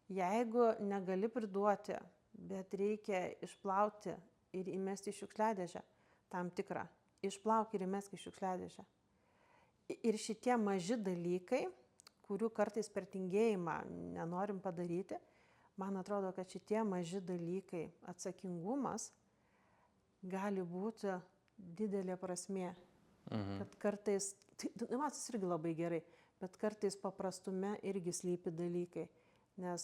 Jeigu negali priduoti, bet reikia išplauti ir įmesti į šiukšliadėžę, tam tikrą, išplauk ir įmesk į šiukšliadėžę. Ir šitie maži dalykai, kurių kartais per tingėjimą nenorim padaryti, man atrodo, kad šitie maži dalykai, atsakingumas, gali būti didelė prasmė. Kad kartais, inovacijos irgi labai gerai, bet kartais paprastume irgi slypi dalykai. Nes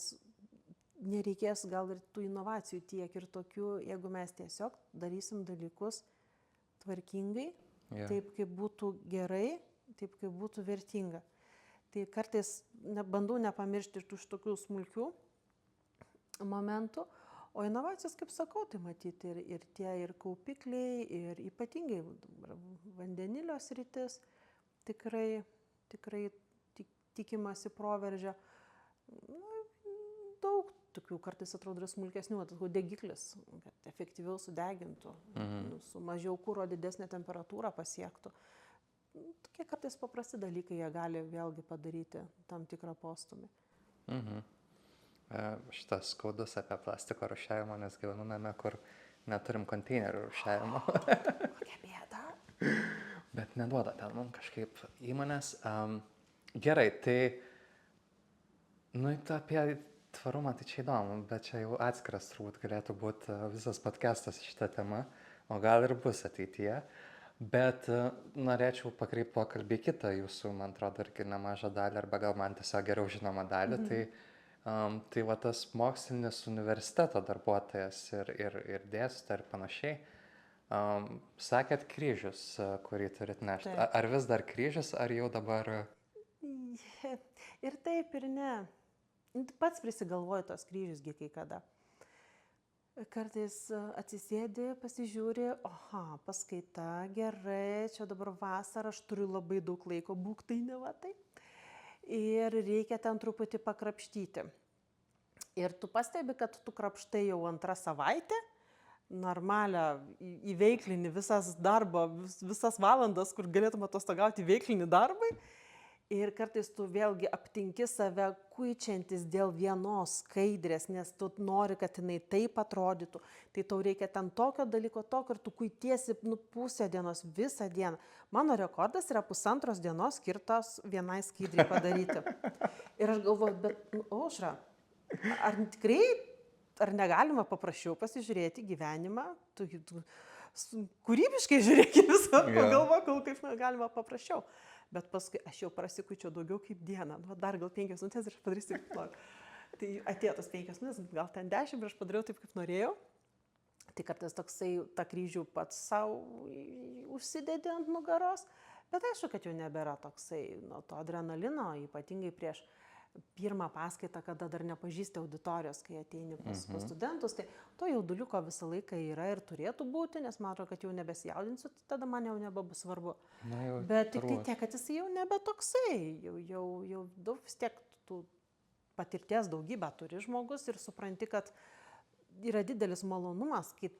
nereikės gal ir tų inovacijų tiek ir tokių, jeigu mes tiesiog darysim dalykus tvarkingai, taip kaip būtų gerai, taip kaip būtų vertinga. Tai kartais bandau nepamiršti iš tokių smulkių momentų, o inovacijos, kaip sakau, tai matyti ir tie ir kaupikliai, ir ypatingai vandenilio sritis, tikrai tikimasi proveržio. Daug tokių kartais atrodo smulkesnių, degiklis, kad efektyviau sudegintų, su mažiau kuro didesnė temperatūra pasiektų. Tokie kartais paprasti dalykai, jie gali vėlgi padaryti tam tikrą postumį. Šitas skaudus apie plastiko rūšiavimą, nes gyvenu name, kur neturim konteinerių rūšiavimo. Kokia bėda. Bet neduoda ten mums kažkaip įmonės. Gerai, tai apie tvarumą tai čia įdomu, bet čia jau atskiras turbūt galėtų būti visas podcastas šitą temą, o gal ir bus ateityje. Bet norėčiau pakreipti pokalbį į kitą jūsų, man atrodo, irgi nemažą dalį, arba gal man tiesiog geriau žinomą dalį. Tai va tas mokslinis universiteto darbuotojas ir dėstytojas ir panašiai. Sakėt kryžius, kurį turit nešti. Ar vis dar kryžius, ar jau dabar? Ir taip, ir ne. Pats prisigalvoju tos kryžiusgi kai kada. Kartais atsisėdi, pasižiūri, paskaita, gerai, čia dabar vasara, aš turiu labai daug laiko, būk tai ne va tai. Ir reikia ten truputį pakrapštyti. Ir tu pastebi, kad tu krapštai jau antrą savaitę, normalią įveiklini visas valandas, kur galėtum atostogauti įveiklinį darbai. Ir kartais tu vėlgi aptinki save kuičiantis dėl vienos skaidrės, nes tu nori, kad jinai taip atrodytų. Tai tau reikia ten tokio dalyko, ir tu kuitiesi pusę dienos, visą dieną. Mano rekordas yra 1,5 dienos skirtos vienai skaidriai padaryti. Ir aš galvoju, bet, Aušra, ar tikrai, ar negalima paprasčiau pasižiūrėti gyvenimą? Tu kūrybiškai žiūrėk visą, pagalvok, kaip galima paprasčiau. Bet paskui aš jau prasikuičiau daugiau kaip dieną. Dar gal 5 minutės ir aš padarysiu kaip noriu. Tai atėjo tas 5 minutės, gal ten 10 ir aš padariau taip, kaip norėjau. Tai kartais toksai tą kryžių pats savo užsidedi ant nugaros. Bet aišku, kad jau nebėra toksai nuo to adrenalino, ypatingai prieš pirmą paskaitą, kada dar nepažįsti auditorijos, kai ateini pas studentus. Tai to jauduliuko visą laiką yra ir turėtų būti, nes man atrodo, kad jau nebesijaudinsiu, tada man jau nebebus svarbu. Bet tik tai tiek, kad jis jau nebe toksai, jau daug vis tiek tų patirties daugybę turi žmogus ir supranti, kad yra didelis malonumas, kai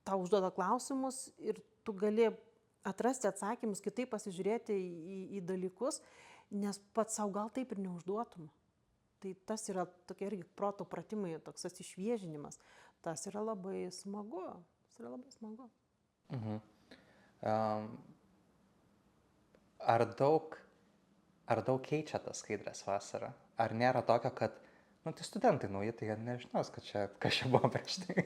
tau užduoda klausimus ir tu gali atrasti atsakymus, kitaip pasižiūrėti į dalykus, nes pats savo gal taip ir neužduotum. Tai tas yra tokie irgi proto pratimai, toks atsišviežinimas. Tas yra labai smagu. Ar daug keičia tas skaidrės vasarą? Ar nėra tokio, kad, tai studentai nauji, tai jie nežinos, kad kas čia buvo prieš tai?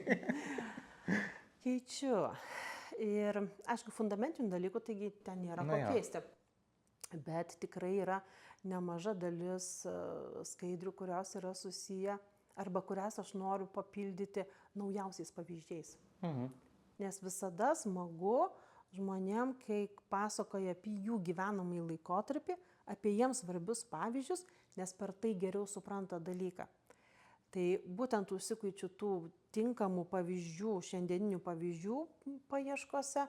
Keičiu. Ir, aišku, fundamentinių dalykų, taigi ten nėra ko keisti. Bet tikrai yra nemaža dalis skaidrių, kurios yra susiję arba kurias aš noriu papildyti naujausiais pavyzdžiais. nes visada smagu žmonėm, kai pasakoja apie jų gyvenamąjį laikotarpį, apie jiems svarbius pavyzdžius, nes per tai geriau supranta dalyką. Tai būtent užsikuičiu tų tinkamų pavyzdžių, šiandieninių pavyzdžių paieškose.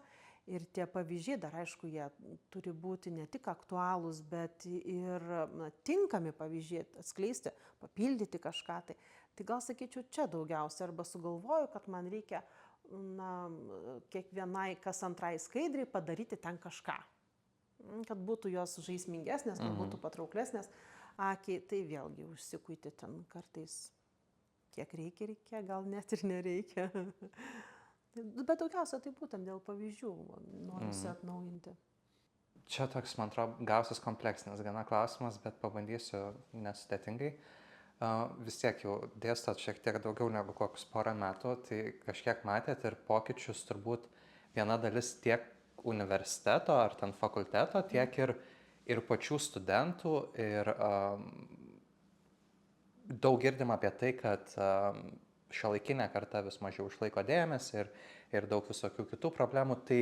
Ir tie pavyzdžiai, dar aišku, jie turi būti ne tik aktualūs, bet ir tinkami pavyzdžiai, atskleisti, papildyti kažką. Tai gal sakyčiau, čia daugiausia. Arba sugalvoju, kad man reikia kiekvienai kas antrai skaidriai padaryti ten kažką. Kad būtų jos žaismingesnės, kad būtų patrauklesnės akiai. Tai vėlgi užsikuiti ten kartais kiek reikia, gal net ir nereikia. Bet daugiausia tai būtent dėl pavyzdžių norisi atnaujinti. Čia toks, man atrodo, gausias kompleksinis gana klausimas, bet pabandysiu nesudėtingai. Vis tiek jau dėstot šiek tiek daugiau negu kokius porą metų, tai kažkiek matėt ir pokyčius turbūt viena dalis tiek universiteto ar ten fakulteto, tiek ir pačių studentų. Ir daug girdim apie tai, kad šiuolaikinė karta vis mažiau išlaiko dėmesį ir daug visokių kitų problemų. Tai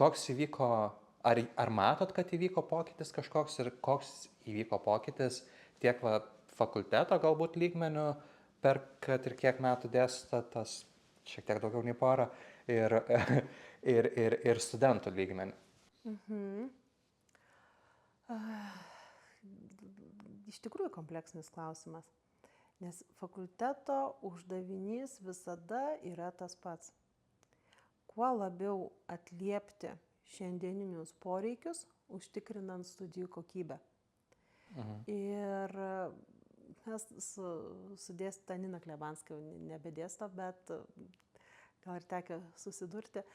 koks įvyko, ar matot, kad įvyko pokytis kažkoks ir koks įvyko pokytis tiek fakulteto galbūt lygmenių per kad ir kiek metų dėstot, tas šiek tiek daugiau nei porą, ir studentų lygmenių? Iš tikrųjų kompleksinis klausimas. Nes fakulteto uždavinys visada yra tas pats. Kuo labiau atliepti šiandieninius poreikius, užtikrinant studijų kokybę. Ir mes su dėstytoja Nina Klebanska nebedėsto, bet gal ir tekia susidurti.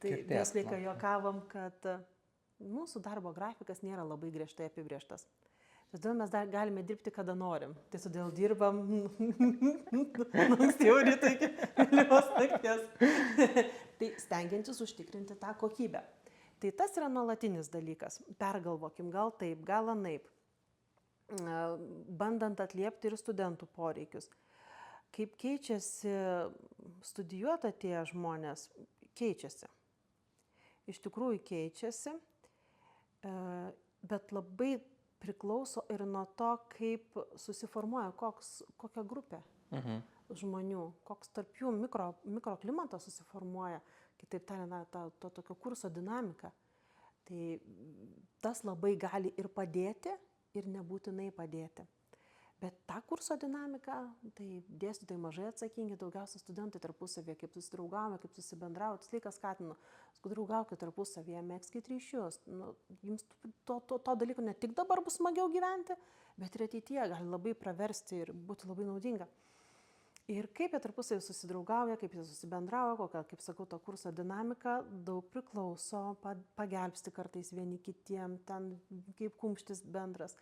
Tai mes laiką juokavom, kad mūsų darbo grafikas nėra labai griežtai apibrėžtas. Todėl mes dar galime dirbti, kada norim. Tai todėl dirbam ankstyvo ryto iki vėlyvos nakties. Tai stengiantis užtikrinti tą kokybę. Tai tas yra nuolatinis dalykas. Pergalvokim, gal taip, gal anaip. Bandant atliepti ir studentų poreikius. Kaip keičiasi studijuoti tie žmonės? Keičiasi. Iš tikrųjų keičiasi, bet labai priklauso ir nuo to, kaip susiformuoja kokia grupė žmonių, koks tarp jų mikroklimatas susiformuoja, kitaip tariant, to tokio kurso dinamika. Tai tas labai gali ir padėti, ir nebūtinai padėti. Bet tą kurso dinamiką, tai dėstytojai mažai atsakingi, daugiausia studentai tarpusavėje, kaip susidraugavome, kaip susibendravo, tas laikas skatino, susidraugaukite tarpusavėje, megzkite ryšius. Jums to dalyko ne tik dabar bus smagiau gyventi, bet ir ateityje gali labai praversti ir būti labai naudinga. Ir kaip jie tarpusavėje susidraugauja, kaip jie susibendravo, kokia, kaip sakau, to kurso dinamika daug priklauso, pagelbsti kartais vieni kitiem, ten kaip kumštis bendras.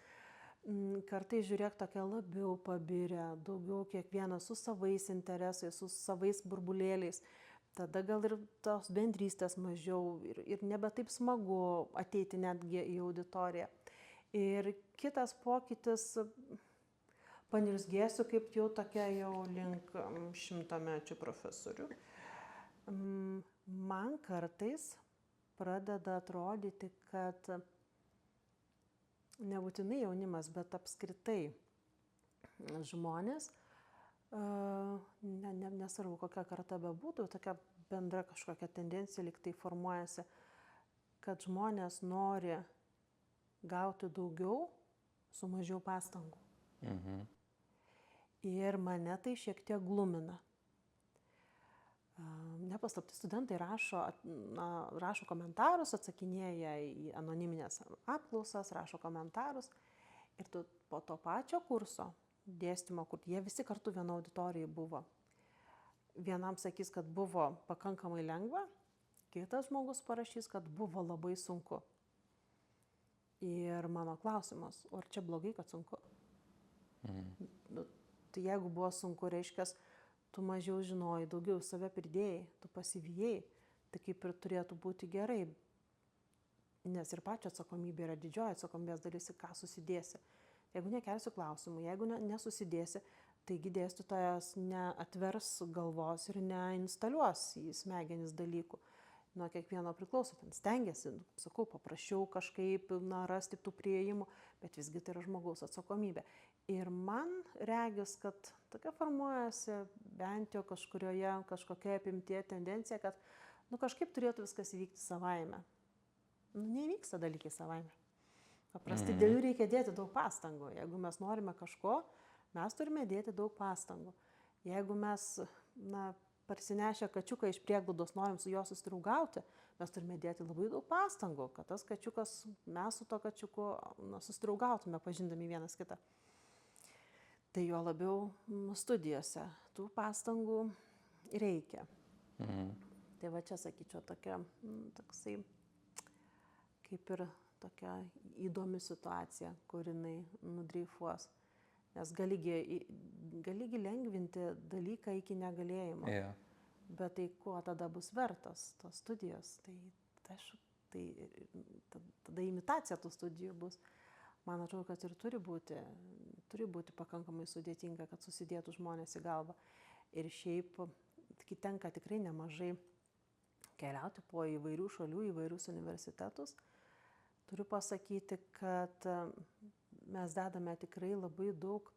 Kartai žiūrėk tokia labiau pabirę, daugiau kiekvienas su savais interesais, su savais burbulėliais. Tada gal ir tos bendrystės mažiau ir nebe taip smagu ateiti netgi į auditoriją. Ir kitas pokytis, panirzgėsiu kaip jau tokia jau link 100-mečių profesorių. Man kartais pradeda atrodyti, kad nebūtinai jaunimas, bet apskritai žmonės, nesvarbu kokia karta bebūtų, tokia bendra kažkokia tendencija lyg tai formuojasi, kad žmonės nori gauti daugiau su mažiau pastangų. Ir mane tai šiek tiek glumina. Nepaslapti studentai rašo komentarus, atsakinėja į anoniminės apklausas, rašo komentarus. Ir po to pačio kurso dėstymo, kur jie visi kartu viena auditorijai buvo. Vienam sakys, kad buvo pakankamai lengva, kitas žmogus parašys, kad buvo labai sunku. Ir mano klausimas, ar čia blogai, kad sunku? Tai jeigu buvo sunku, reiškia, tu mažiau žinojai, daugiau save pridėjai, tu pasivijai, tai kaip ir turėtų būti gerai. Nes ir pačio atsakomybė yra didžioji atsakomybės dalis, ką susidėsi. Jeigu nekelsi klausimų, jeigu nesusidėsi, taigi dėstytojas neatvers galvos ir neinstaliuos į smegenis dalykų. Nuo kiekvieno priklauso, ten stengiasi, sakau, paprašiau kažkaip, rasti tų prieimų, bet visgi tai yra žmogaus atsakomybė. Ir man regis, kad tokia formuojasi bent jau kažkokia apimtie tendencija, kad kažkaip turėtų viskas įvykti savaime. Neįvyksta dalykai savaime. Paprastai dėl jų reikia dėti daug pastangų. Jeigu mes norime kažko, mes turime dėti daug pastangų. Jeigu mes, parsinešę kačiuką iš prieglaudos norim su juo susidraugauti, mes turime dėti labai daug pastangų, kad tas kačiukas, mes su to kačiuku susidraugautume, pažindami vienas kitą. Tai jo labiau studijose tų pastangų reikia. Tai va čia, sakyčiau, toksai kaip ir tokia įdomi situacija, kur jinai nudreifuos. Nes galigi lengvinti dalyką iki negalėjimo. Yeah. Bet tai kuo tada bus vertas tos studijos? Tai tada imitacija tų studijų bus. Man atrodo, kad ir turi būti pakankamai sudėtinga, kad susidėtų žmonės į galvą. Ir šiaip tenka tikrai nemažai keliauti po įvairių šalių, įvairius universitetus. Turiu pasakyti, kad mes dedame tikrai labai daug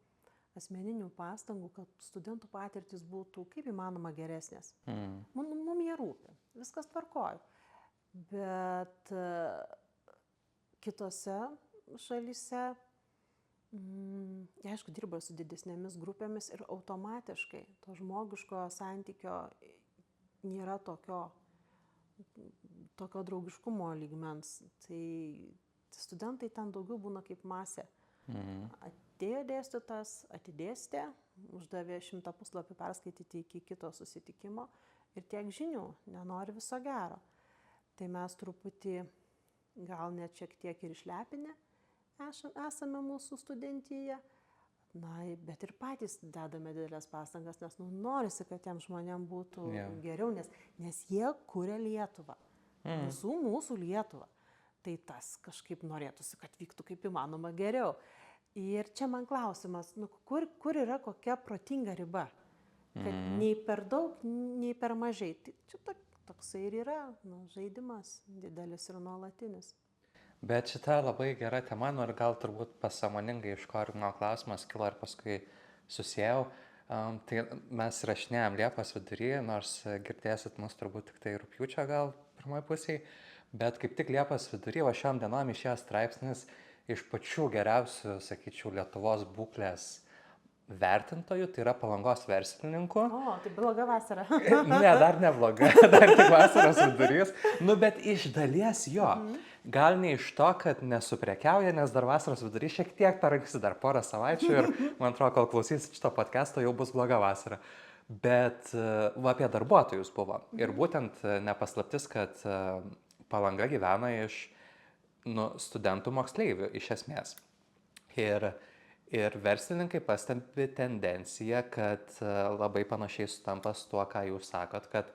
asmeninių pastangų, kad studentų patirtis būtų kaip įmanoma geresnės. Mums jie rūpi, viskas tvarkoja. Bet kitose šalyse, aišku, dirba su didesnėmis grupėmis ir automatiškai to žmogiško santykio nėra tokio draugiškumo lygmens. Tai studentai ten daugiau būna kaip masė. Atėjo dėstytojas, atidėstė, uždavė 100 puslapį perskaityti iki kito susitikimo ir tiek žinių, nenori viso gero. Tai mes truputį, gal net šiek tiek ir išlepinę esame mūsų studentijoje, bet ir patys dedame didelės pastangas, nes norisi, kad tiem žmonėm būtų geriau, nes jie kuria Lietuvą, visų mūsų Lietuvą. Tai tas kažkaip norėtųsi, kad vyktų kaip įmanoma geriau. Ir čia man klausimas, kur yra kokia protinga riba? Kad nei per daug, nei per mažai. Tai čia toksai ir yra žaidimas didelis ir nuolatinis. Bet šita labai gera tema, ir gal turbūt pasąmoningai iš ko klausimas kilo ir paskui susijau. Tai mes rašinėjom Liepos vidury, nors girdėsit mus turbūt tik tai rugpjūčio gal pirmoje pusėje. Bet kaip tik Liepos vidury, šiom dienom išėjo straipsnis iš pačių geriausių, sakyčiau, Lietuvos būklės vertintojų, tai yra Palangos verslininkų. O, tai bloga vasara. Ne, dar nebloga, dar tik vasaros vidurys. Bet iš dalies jo. Gal ne iš to, kad nesuprekiauja, nes dar vasaros vidurys šiek tiek per anksti, dar porą savaičių ir man atrodo, kol klausysit šito podcast'o, jau bus bloga vasara. Bet apie darbuotojus buvo. Ir būtent nepaslaptis, kad Palanga gyvena iš studentų moksleivių, iš esmės. Ir verslininkai pastebi tendenciją, kad labai panašiai sutampa su tuo, ką jūs sakot, kad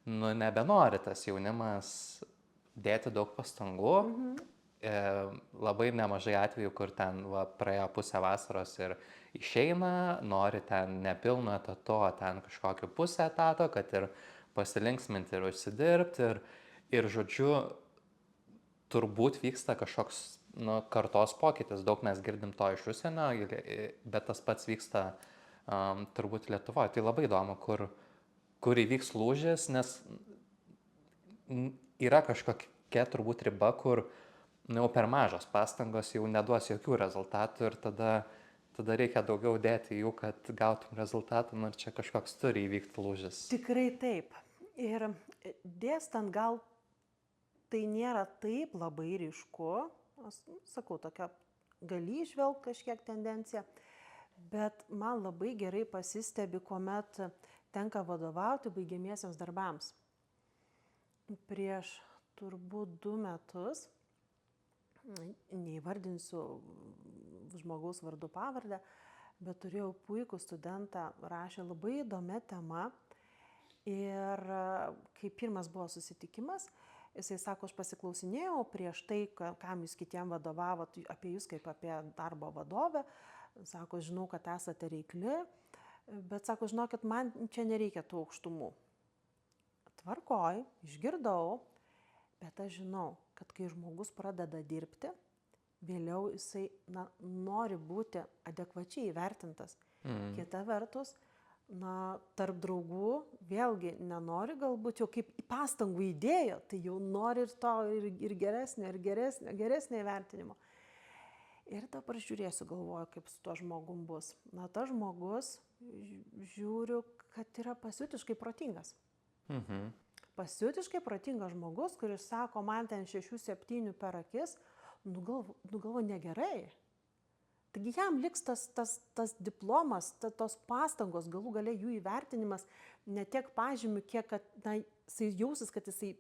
nebenori tas jaunimas dėti daug pastangų. Labai nemažai atvejų, kur ten praėjo pusę vasaros ir išeina, nori ten nepilno etato, ten kažkokio pusę etato, kad ir pasilinksminti ir užsidirbti. Ir žodžiu, turbūt vyksta kažkoks kartos pokytis. Daug mes girdim to iš užsienio, bet tas pats vyksta turbūt Lietuvoje. Tai labai įdomu, kur įvyks lūžis, nes yra kažkokia turbūt riba, kur per mažos pastangos jau neduos jokių rezultatų ir tada reikia daugiau dėti jų, kad gautum rezultatą, ir čia kažkoks turi įvykti lūžis. Tikrai taip. Ir dėstant gal tai nėra taip labai ryšku, aš sakau, tokia gali įžvelgti kažkiek tendenciją, bet man labai gerai pasistebi, kuomet tenka vadovauti baigiamiesiems darbams. Prieš turbūt 2 metus, neįvardinsiu žmogaus vardu pavardę, bet turėjau puikų studentą, rašė labai įdomią temą ir kai pirmas buvo susitikimas, jisai sako, aš pasiklausinėjau prieš tai, kam jūs kitiem vadovavot, apie jūs kaip apie darbo vadovę, Sako, žinau, kad esate reikli, bet sako, žinokit, man čia nereikia tų aukštumų. Tvarkoj, išgirdau, bet aš žinau, kad kai žmogus pradeda dirbti, vėliau jisai nori būti adekvačiai įvertintas. Kita vertus, tarp draugų vėlgi nenori galbūt jau kaip į pastangų įdėjo, tai jau nori ir to ir geresnio įvertinimo. Ir dabar žiūrėsiu, galvoju, kaip su tuo žmogum bus. Tas žmogus, žiūriu, kad yra pasiutiškai protingas. Pasiutiškai protingas žmogus, kuris sako, man ten 6-7 per akis, galvo negerai. Taigi jam liks tas diplomas, tos pastangos, galų gale jų įvertinimas, ne tiek pažymių, kiek kad jisai jausis, kad jisai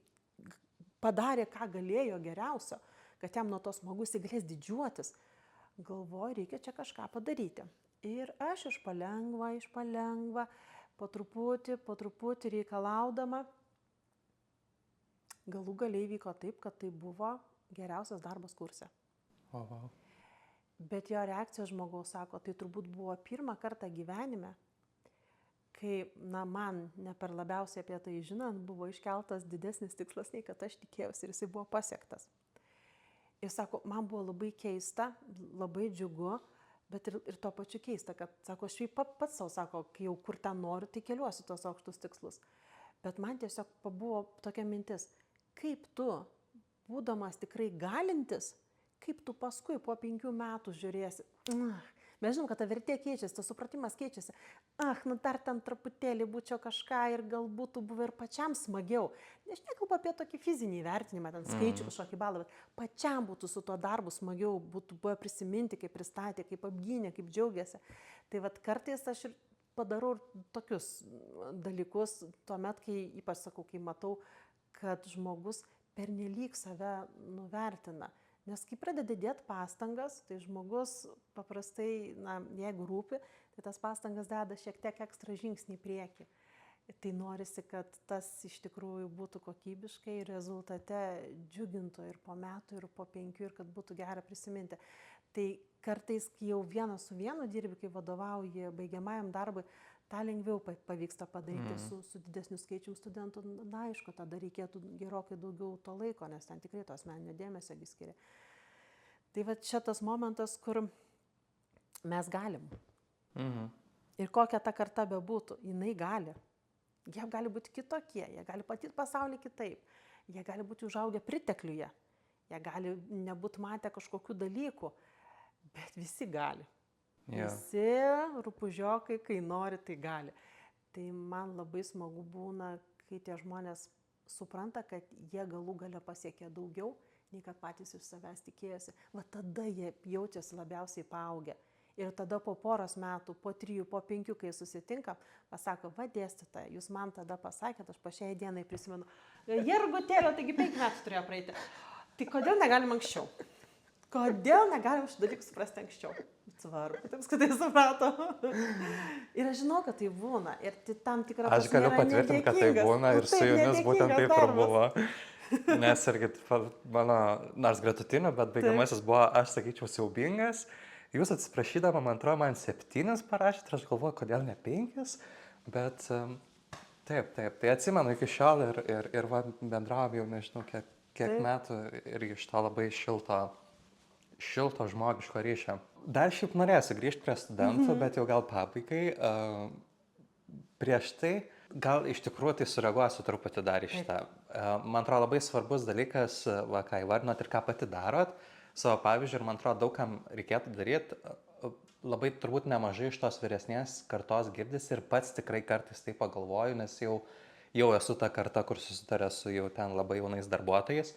padarė, ką galėjo geriausio, kad jam nuo tos smagus jisai galės didžiuotis. Galvoju, reikia čia kažką padaryti. Ir aš iš palengva, po truputį reikalaudama, galų gale įvyko taip, kad tai buvo geriausias darbas kurse. Bet jo reakcija žmogaus sako, tai turbūt buvo pirmą kartą gyvenime, kai, man ne per labiausiai apie tai žinant, buvo iškeltas didesnis tikslas, nei kad aš tikėjausi ir jisai buvo pasiektas. Ir sako, man buvo labai keista, labai džiugu, bet ir tuo pačiu keista, kad, sako, aš pats savo, sako, kai jau kur ten noriu, tai keliuosi tuos aukštus tikslus. Bet man tiesiog buvo tokia mintis, kaip tu, būdamas tikrai galintis, kaip tu paskui po 5 metų žiūrėsi. Mes žinom, kad ta vertė keičiasi, tas supratimas keičiasi. Dar ten truputėlį būčiau kažką ir galbūt buvę ir pačiam smagiau. Aš nekalbu apie tokį fizinį įvertinimą, ten skaičių kažkokį balą, bet pačiam būtų su tuo darbu smagiau, būtų buvę prisiminti, kaip pristatė, kaip apgynė, kaip džiaugiasi. Tai kartais aš ir padarau tokius dalykus, tuomet, kai ypač sakau, kai matau, kad žmogus pernelyg save nuvertina. Nes kai pradeda dėti pastangas, tai žmogus paprastai, jeigu rūpi, tai tas pastangas deda šiek tiek ekstra žingsnį į priekį. Tai norisi, kad tas iš tikrųjų būtų kokybiškai ir rezultate džiugintų ir po metų, ir po 5, ir kad būtų gera prisiminti. Tai kartais, kai jau vienas su vienu dirbi, kai vadovauji baigiamajam darbui, tą lengviau pavyksta padaryti su didesniu skaičium studentų. Aišku, tada reikėtų gerokai daugiau to laiko, nes ten tikrai to asmeninio dėmesio skiria. Tai čia tas momentas, kur mes galim. Ir kokia ta karta bebūtų, jinai gali. Jie gali būti kitokie, jie gali patyti pasaulį kitaip, jie gali būti užaugę pritekliuje, jie gali nebūti matę kažkokių dalykų, bet visi gali. Visi rupūžiokai, kai nori, tai gali. Tai man labai smagu būna, kai tie žmonės supranta, kad jie galų gale pasiekė daugiau, nei kad patys iš savęs tikėjosi. Tada jie jaučiasi labiausiai paaugę. Ir tada po 1 metų, po 3, po 5, kai susitinka, pasako, dėstytoja, jūs man tada pasakėt, aš po šiai dienai prisimenu, jergutėlio, taigi 5 metų turėjo praeiti. Tai kodėl negalim anksčiau? Kodėl negalim šį dalyką suprasti anksčiau? Svarbu, taip, kad tai suprato. Ir aš žinau, kad tai būna. Ir tam tikrą prasme aš galiu patvirtinti, kad tai būna ir su jumis būtent taip ir buvo. Nes irgi mano, nors gretutinių, bet baigiamasis buvo, aš sakyčiau, siaubingas. Jūs atsiprašydama, man atrodo, man 7 parašėt, ir aš galvoju, kodėl ne 5, bet taip, tai atsimenu iki šiol ir bendravom jau nežinau kiek metų irgi iš to labai šilto žmogiško ryšio. Dar šiaip norėsiu grįžti prie studentų, bet jau gal pabaigai. Prieš tai, gal iš tikrųjų tai sureaguosiu truputį dar į šitą. Man atrodo labai svarbus dalykas, ką įvardinot ir ką pati darot, savo pavyzdžių, ir man atrodo daug kam reikėtų daryti, labai turbūt nemažai iš tos vyresnės kartos girdisi ir pats tikrai kartais tai pagalvoju, nes jau esu ta karta, kur susitarė su jau ten labai jaunais darbuotojais,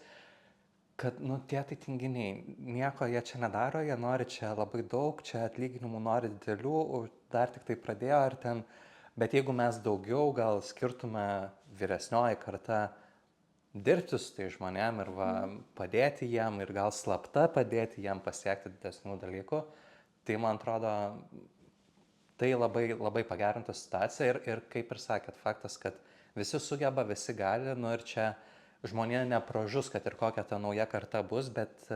kad, tie tai tinginiai, nieko jie čia nedaro, jie nori čia labai daug, čia atlyginimų nori didelių, dar tik tai pradėjo ir ten, bet jeigu mes daugiau gal skirtume vyresnioji karta dirbti su tai žmonėm ir padėti jiem ir gal slapta padėti jiem pasiekti didesnių dalykų, tai man atrodo, tai labai, labai pagerintų situaciją ir kaip ir sakėt, faktas, kad visi sugeba, visi gali, ir čia žmonė nepražus, kad ir kokia ta nauja karta bus, bet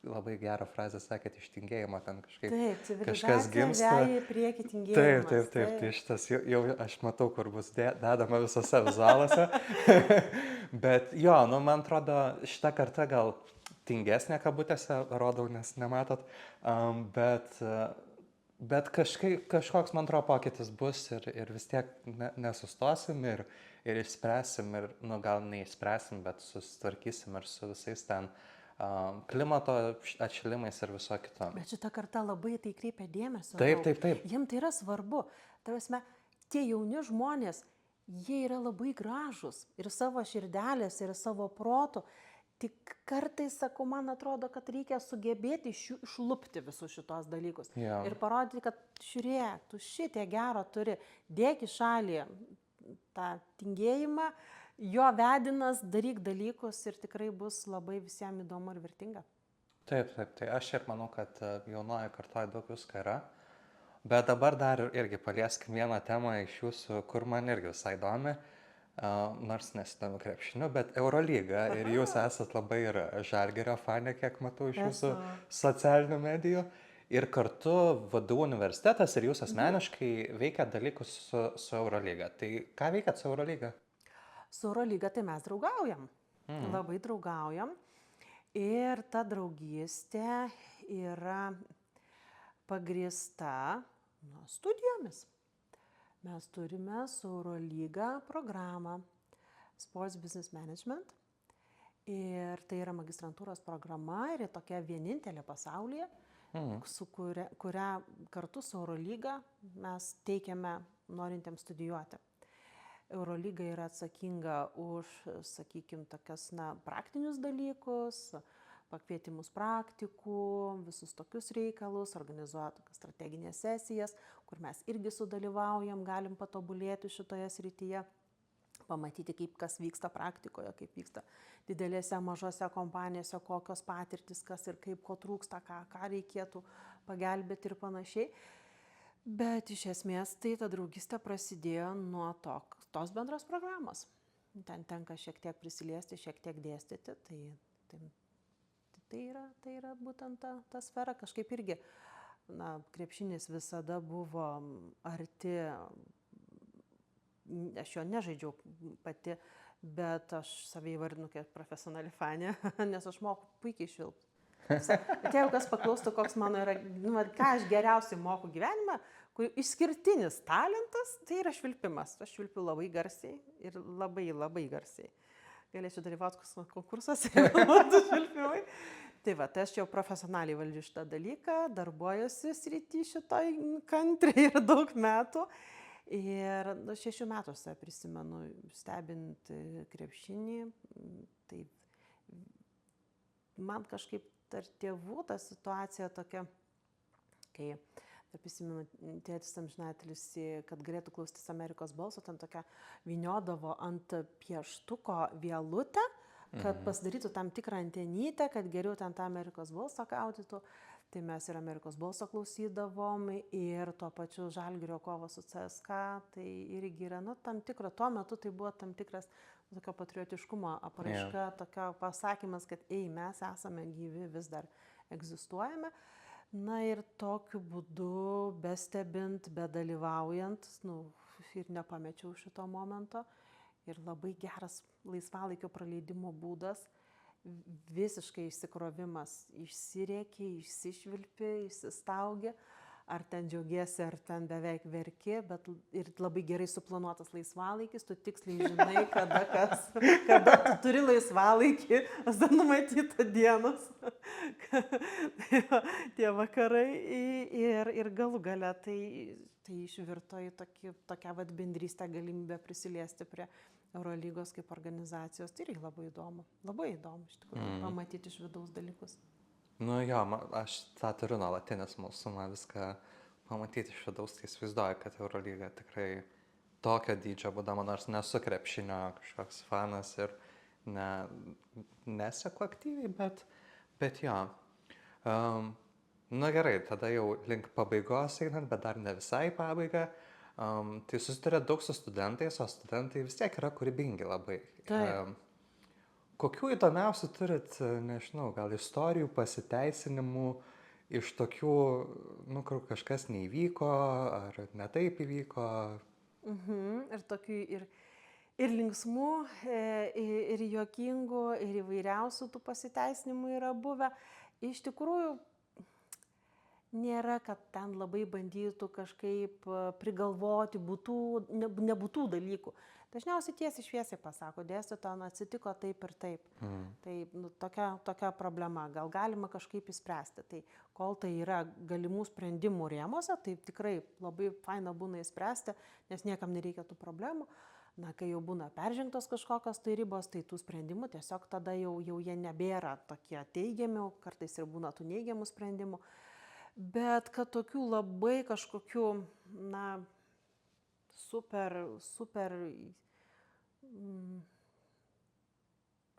labai gerą frazę sakėt, iš tingėjimo ten kažkaip Taip, kažkas civilizacija gimsta. veja į priekį tingėjimas. Taip, tai šitas jau aš matau, kur bus dedama visose vizualuose. Bet jo, nu, man atrodo, šita karta gal tingesnė kabutėse, rodau, nes nematot, bet kažkoks, man atrodo, pokytis bus ir vis tiek nesustosim ir išspręsim ir, nu, gal neišspręsim, bet susitvarkysim ir su visais ten klimato atšilimais ir viso kito. Bet šita karta labai tai kreipia dėmesio. Taip. Jiem tai yra svarbu. Tarasme, tie jauni žmonės, jie yra labai gražus ir savo širdelės, ir savo protų. Tik kartais, sakau, man atrodo, kad reikia sugebėti iš jų išlupti visus šitos dalykus. Jo. Ir parodyti, kad žiūrėk, tu šitie gero turi, dėk į šalį tą tingėjimą, jo vedinas, daryk dalykus ir tikrai bus labai visiems įdomu ir vertinga. Taip, tai aš ir manau, kad jaunoji kartoje daug visko yra. Bet dabar dar irgi palieskim vieną temą iš jūsų, kur man irgi visai įdomi, nors nesidomiu krepšiniu, bet Eurolyga. Ir jūs esat labai ir Žalgirio fanė, kiek matau iš jūsų socialinių medijų. Ir kartu VDU universitetas ir jūs asmeniškai veikiat dalykus su Eurolyga. Tai ką veikiat su Eurolyga? Su Eurolyga tai mes draugaujam. Labai draugaujam. Ir ta draugystė yra pagrįsta studijomis. Mes turime su Eurolyga programą Sports Business Management. Ir tai yra magistrantūros programa ir tokia vienintelė pasaulyje, su kuria kartu su Eurolyga mes teikiame norintiems studijuoti. Eurolyga yra atsakinga už, sakykime, tokias praktinius dalykus, pakvietimus praktikų, visus tokius reikalus, organizuoja tokias strateginės sesijas, kur mes irgi sudalyvaujam, galim patobulėti šitoje srityje, pamatyti, kaip kas vyksta praktikoje, kaip vyksta didelėse, mažose kompanijose, kokios patirtis, kas ir kaip, ko trūksta, ką reikėtų pagelbėti ir panašiai. Bet iš esmės tai ta draugystė prasidėjo nuo tos bendros programos. Ten tenka šiek tiek prisiliesti, šiek tiek dėstyti. Tai yra būtent ta sfera. Kažkaip irgi krepšinis visada buvo arti. Aš jo nežaidžiau pati, bet aš savai įvardinu kaip profesionali fanė, nes aš moku puikiai švilpti. Bet jeigu kas paklaustų, koks mano yra, ką aš geriausiai moku gyvenime, kur išskirtinis talentas, tai yra švilpimas. Aš švilpiu labai garsiai ir labai garsiai. Galėčiau dalyvauti konkursuose, būtų švilpimai. Tai aš jau profesionaliai valdžiu šitą dalyką, darbuojuosi srity šitoj kantriai ir daug metų. Ir 6 metų prisimenu stebint krepšinį. Tai man kažkaip tarp tėvų ta situacija tokia, kai prisimenu, tėtis amžinatelis, kad galėtų klausytis Amerikos balso, ten tokia vyniodavo ant pieštuko vielutę, kad pasidarytų tam tikrą antenytę, kad geriau ten tą Amerikos balsą gaudytų. Tai mes ir Amerikos balso klausydavom ir tuo pačiu Žalgirio kovą su CSKA, tai irgi yra, tam tikro, tuo metu tai buvo tam tikras tokio patriotiškumo apraiška, tokio pasakymas, kad mes esame gyvi, vis dar egzistuojame. Ir tokiu būdu, bestebint, bedalyvaujant, ir nepamečiau šito momento. Ir labai geras laisvalaikio praleidimo būdas. Visiškai išsikrovimas, išsirėki, išsišvilpi, išsistaugi, ar ten džiaugiesi, ar ten beveik verki, bet ir labai gerai suplanuotas laisvalaikis, tu tiksliai žinai, kada tu turi laisvalaikį, numatytą dienos, tie vakarai ir galų gale tai išvirto į tokią bendrystę, galimybę prisiliesti prie Eurolygos kaip organizacijos. Tai irgi labai įdomu, iš tikrųjų, pamatyti iš vidaus dalykus. Jo, aš tą turiu nuolatinį smalsumą viską pamatyti iš vidaus, tai įsivaizduoju, kad Eurolyga tikrai tokio dydžio būdama, nors nesu krepšinio kažkoks fanas ir neseku aktyviai, bet jo. Gerai, tada jau link pabaigos einant, bet dar ne visai pabaiga. Tai susiduria daug su studentais, o studentai vis tiek yra kūrybingi labai. Kokių įdomiausių turit, nežinau, gal istorijų, pasiteisinimų iš tokių, nu, kur kažkas neįvyko, ar netaip įvyko? Ir tokių ir linksmų, ir juokingų, ir įvairiausių tų pasiteisinimų yra buvę. Iš tikrųjų, nėra, kad ten labai bandytų kažkaip prigalvoti nebūtų dalykų. Dažniausiai tiesiai šviesiai pasako, dėstytoja, atsitiko taip ir taip. Tai tokia problema, gal galima kažkaip įspręsti. Tai kol tai yra galimų sprendimų rėmose, tai tikrai labai faina būna įspręsti, nes niekam nereikia tų problemų. Na, kai jau būna peržengtos kažkokios tai ribos, tai tų sprendimų tiesiog tada jau jie nebėra tokie teigiami, kartais ir būna tų neigiamų sprendimų. Bet kad tokių labai kažkokių, na, super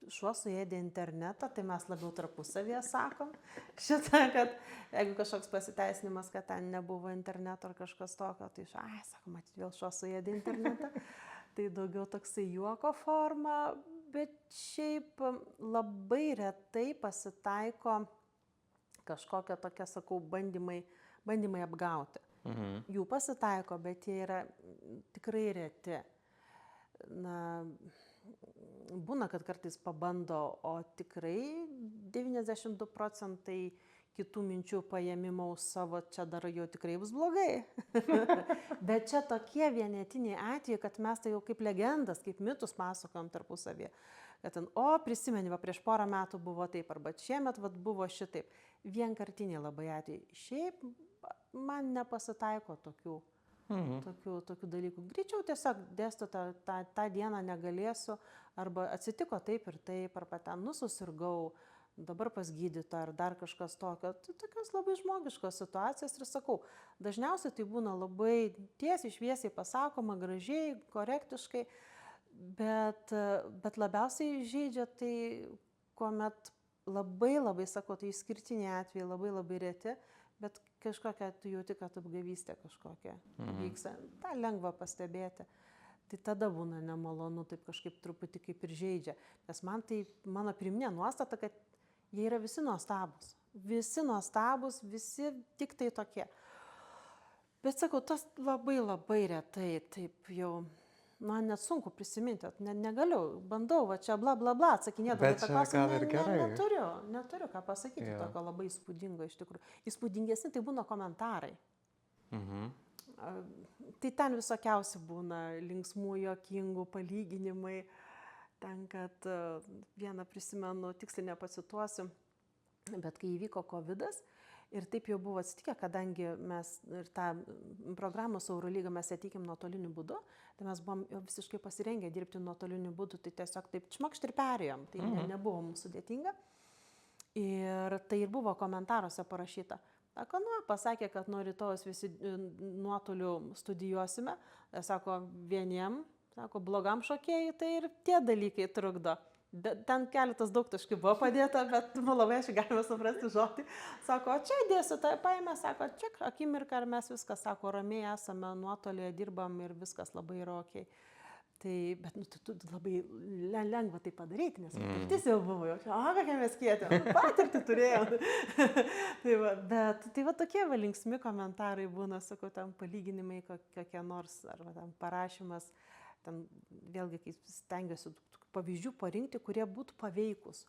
šuo suėdė internetą, tai mes labiau tarpusavėje sakom. Šitą, kad jeigu kažkoks pasiteisinimas, kad ten nebuvo interneto ar kažkas tokio, tai sakom, matyt, vėl šuo suėdė internetą. Tai daugiau toksai juoko forma, bet šiaip labai retai pasitaiko kažkokie tokie, sakau, bandymai apgauti. Jų pasitaiko, bet jie yra tikrai reti. Na, būna, kad kartais pabando, o tikrai 92% kitų minčių paėmimo už savo, čia dar jau tikrai bus blogai. Bet čia tokie vienetiniai atvejai, kad mes tai jau kaip legendas, kaip mitus pasakojam tarpusavėje. Kad ten, prisimeni, prieš porą metų buvo taip, arba šiemet buvo šitaip. Vienkartiniai labai atvejai. Šiaip man nepasitaiko tokių dalykų. Greičiau tiesiog dėstytoja, tą dieną negalėsiu, arba atsitiko taip ir taip, arba ten susirgau, dabar pas gydytoją ar dar kažkas tokio. Tai tokios labai žmogiškos situacijos ir sakau, dažniausiai tai būna labai tiesiai šviesiai pasakoma, gražiai, korektiškai, bet labiausiai žeidžia tai, kuomet labai, sakau, tai išskirtiniai atvejai, labai reti, bet kažkokia tu jauti, kad apgavystė kažkokia vyksta. Ta lengva pastebėti. Tai tada būna nemalonu, taip kažkaip truputį kaip ir žeidžia. Nes mano pirminė nuostata, kad jie yra visi nuostabus. Visi tik tai tokie. Bet sakau, tas labai retai, taip jau, man net sunku prisiminti, negaliu, bandau, čia bla atsakinėdama tą klausimą, neturiu ką pasakyti tokio labai įspūdingo iš tikrųjų. Įspūdingesni tai būna komentarai. Tai ten visokiausi būna linksmų, juokingų palyginimai. Ten, kad vieną prisimenu, tiksliai nepacituosiu, bet kai įvyko COVID-as ir taip jau buvo atsitikę, kadangi mes ir tą programą su Eurolyga mes ateikim nuotoliniu būdu, tai mes buvom visiškai pasirengę dirbti nuotoliniu būdu, tai tiesiog taip čmakšt ir perėjom, tai nebuvo mums sudėtinga. Ir tai ir buvo komentaruose parašyta. Sako, pasakė, kad nuo rytojus visi nuotoliu studijuosime, sako, vieniem, sako, blogam šokėjai, tai ir tie dalykai trukdo. Ten keletas daug taškų buvo padėta, bet labai aiškiai galime suprasti žodį. Sako, čia dėstytoja paėmė, sako, čia akimirką ir mes viskas, sako, ramiai esame, nuotolėje dirbam ir viskas labai yra okei. Tai, bet tu labai lengva tai padaryti, nes patirtis jau buvo, kokie mes kietėm, patirtį turėjom. Tai va tokie linksmi komentarai būna, sakau, ten palyginimai kokie nors, arba ten parašymas, ten vėlgi, kai stengiuosi pavyzdžių parinkti, kurie būtų paveikus,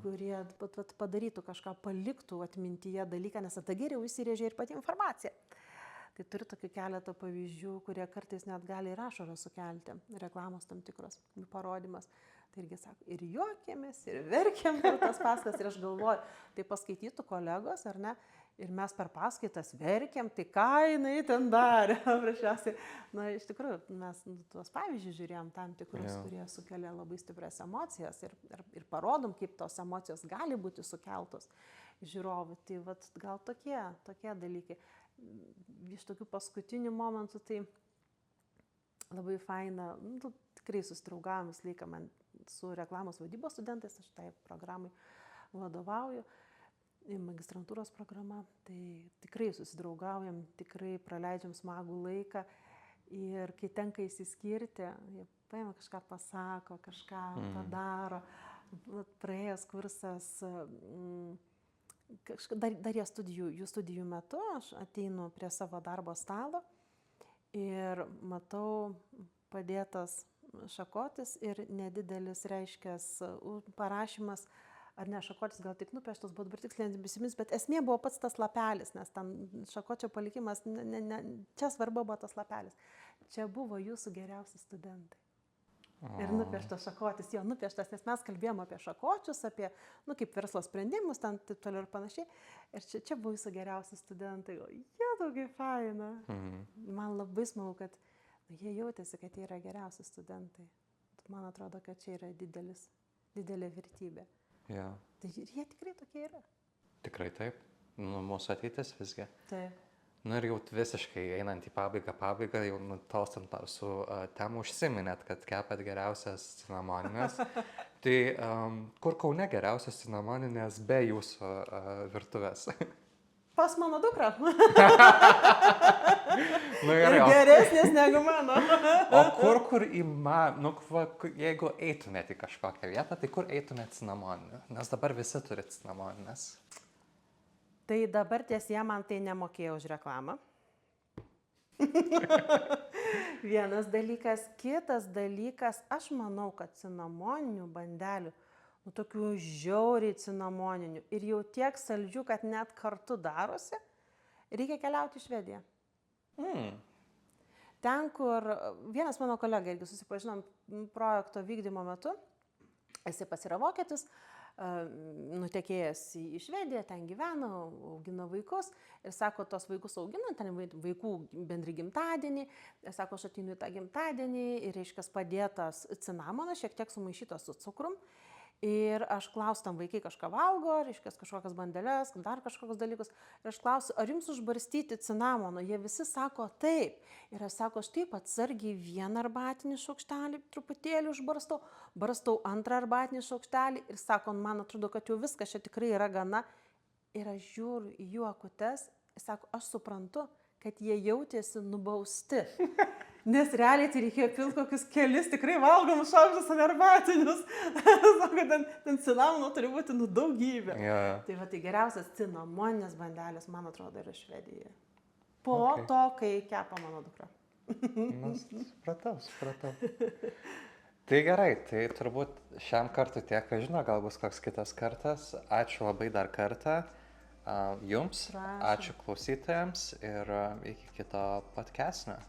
kurie padarytų kažką, paliktų atmintyje dalyką, nes tada geriau įsirėžia ir pati informacija. Tai turiu tokių keletą pavyzdžių, kurie kartais net gali ir ašarą sukelti, reklamos tam tikros, parodymas. Tai irgi sako, ir juokėmės, ir verkėm per tas paskas, ir aš galvoju, tai paskaitytų kolegos, ar ne, ir mes per paskaitas verkėm, tai ką jinai ten darė. Prašiausiai, iš tikrųjų, mes tuos pavyzdžius žiūrėjom tam tikrus, kurie sukelia labai stiprias emocijas ir parodom, kaip tos emocijos gali būti sukeltos žiūrovų. Tai gal tokie dalykai. Iš tokių paskutinių momentų tai labai faina, tikrai susidraugavom visą laiką man su reklamos vadybos studentais, aš tai programai vadovauju, magistrantūros programa, tai tikrai susidraugaujam, tikrai praleidžiam smagų laiką ir kai tenka įsiskirti, jie paima kažką pasako, kažką padaro, praėjęs kursas, dar jų studijų metu, aš ateinu prie savo darbo stalo ir matau padėtas šakotis ir nedidelis, reiškia, parašymas, ar ne šakotis, gal tik nupieštas, buvo dabar tiksliai neprisimins, bet esmė buvo pats tas lapelis, nes ten šakočio palikimas, čia svarba buvo tas lapelis. Čia buvo jūsų geriausi studentai. Ir nupieštas šakotis, jo nupieštas, nes mes kalbėjom apie šakočius, apie, kaip verslo sprendimus, ten taip toliau ir panašiai. Ir čia buvo jūsų geriausi studentai. Jie daugiai faina. Man labai smagu, kad jie jautėsi, kad jie yra geriausi studentai. Man atrodo, kad čia yra didelė vertybė. Ja. Tai jie tikrai tokie yra. Tikrai taip. Mūsų ateitis visgi. Taip. Ir jau visiškai einant į pabaigą, jau nutolstant su temu užsiminėt, kad kepat geriausias cinamoninės. Tai kur Kaune geriausias cinamoninės be jūsų virtuvės? Pas mano dukrą. Gerai, geresnės negu mano. O kur jeigu eitumėt į kažkokią vietą, tai kur eitumėt cinamoninių? Nes dabar visi turi cinamoninės. Tai dabar tiesie man tai nemokėjo už reklamą. Vienas dalykas. Kitas dalykas, aš manau, kad cinamoninių bandelių, tokių žiauriai cinamoninių ir jau tiek saldžių, kad net kartu darosi, reikia keliauti į Švediją. Ten, kur vienas mano kolega irgi susipažinom projekto vykdymo metu, jisai pats yra vokietis, nutekėjęs į Švediją, ten gyveno, augino vaikus ir sako, tos vaikus augina, ten vaikų bendri gimtadienį, ir sako, aš ateinu į tą gimtadienį ir, reiškia, padėtas cinamonas, šiek tiek sumaišytas su cukrum. Ir aš klausiu, tam vaikai kažką valgo, reiškia, kažkokias bandeles, dar kažkokius dalykus. Ir aš klausiu, ar jums užbarstyti cinamono? Jie visi sako taip. Ir aš sako, aš taip atsargiai vieną arbatinį šaukštelį truputėlį užbarstau, barstau antrą arbatinį šaukštelį ir sako, man atrodo, kad jau viskas čia tikrai yra gana. Ir aš žiūriu į jų akutes ir sako, aš suprantu, kad jie jautėsi nubausti. Nes realiai tai reikėjo pilti kokius kelis tikrai valgomus šaukštus arbatinius. Sako, ten cinamono turi būti daugybė. Yeah. Tai va, tai geriausias cinamoninės bandelės, man atrodo, yra Švedijoje. Po to, kai kepa mano dukra. Supratau. Tai gerai, tai turbūt šiam kartui tiek, ką žino, gal bus koks kitas kartas. Ačiū labai dar kartą jums, ačiū klausytojams ir iki kito podcast'o.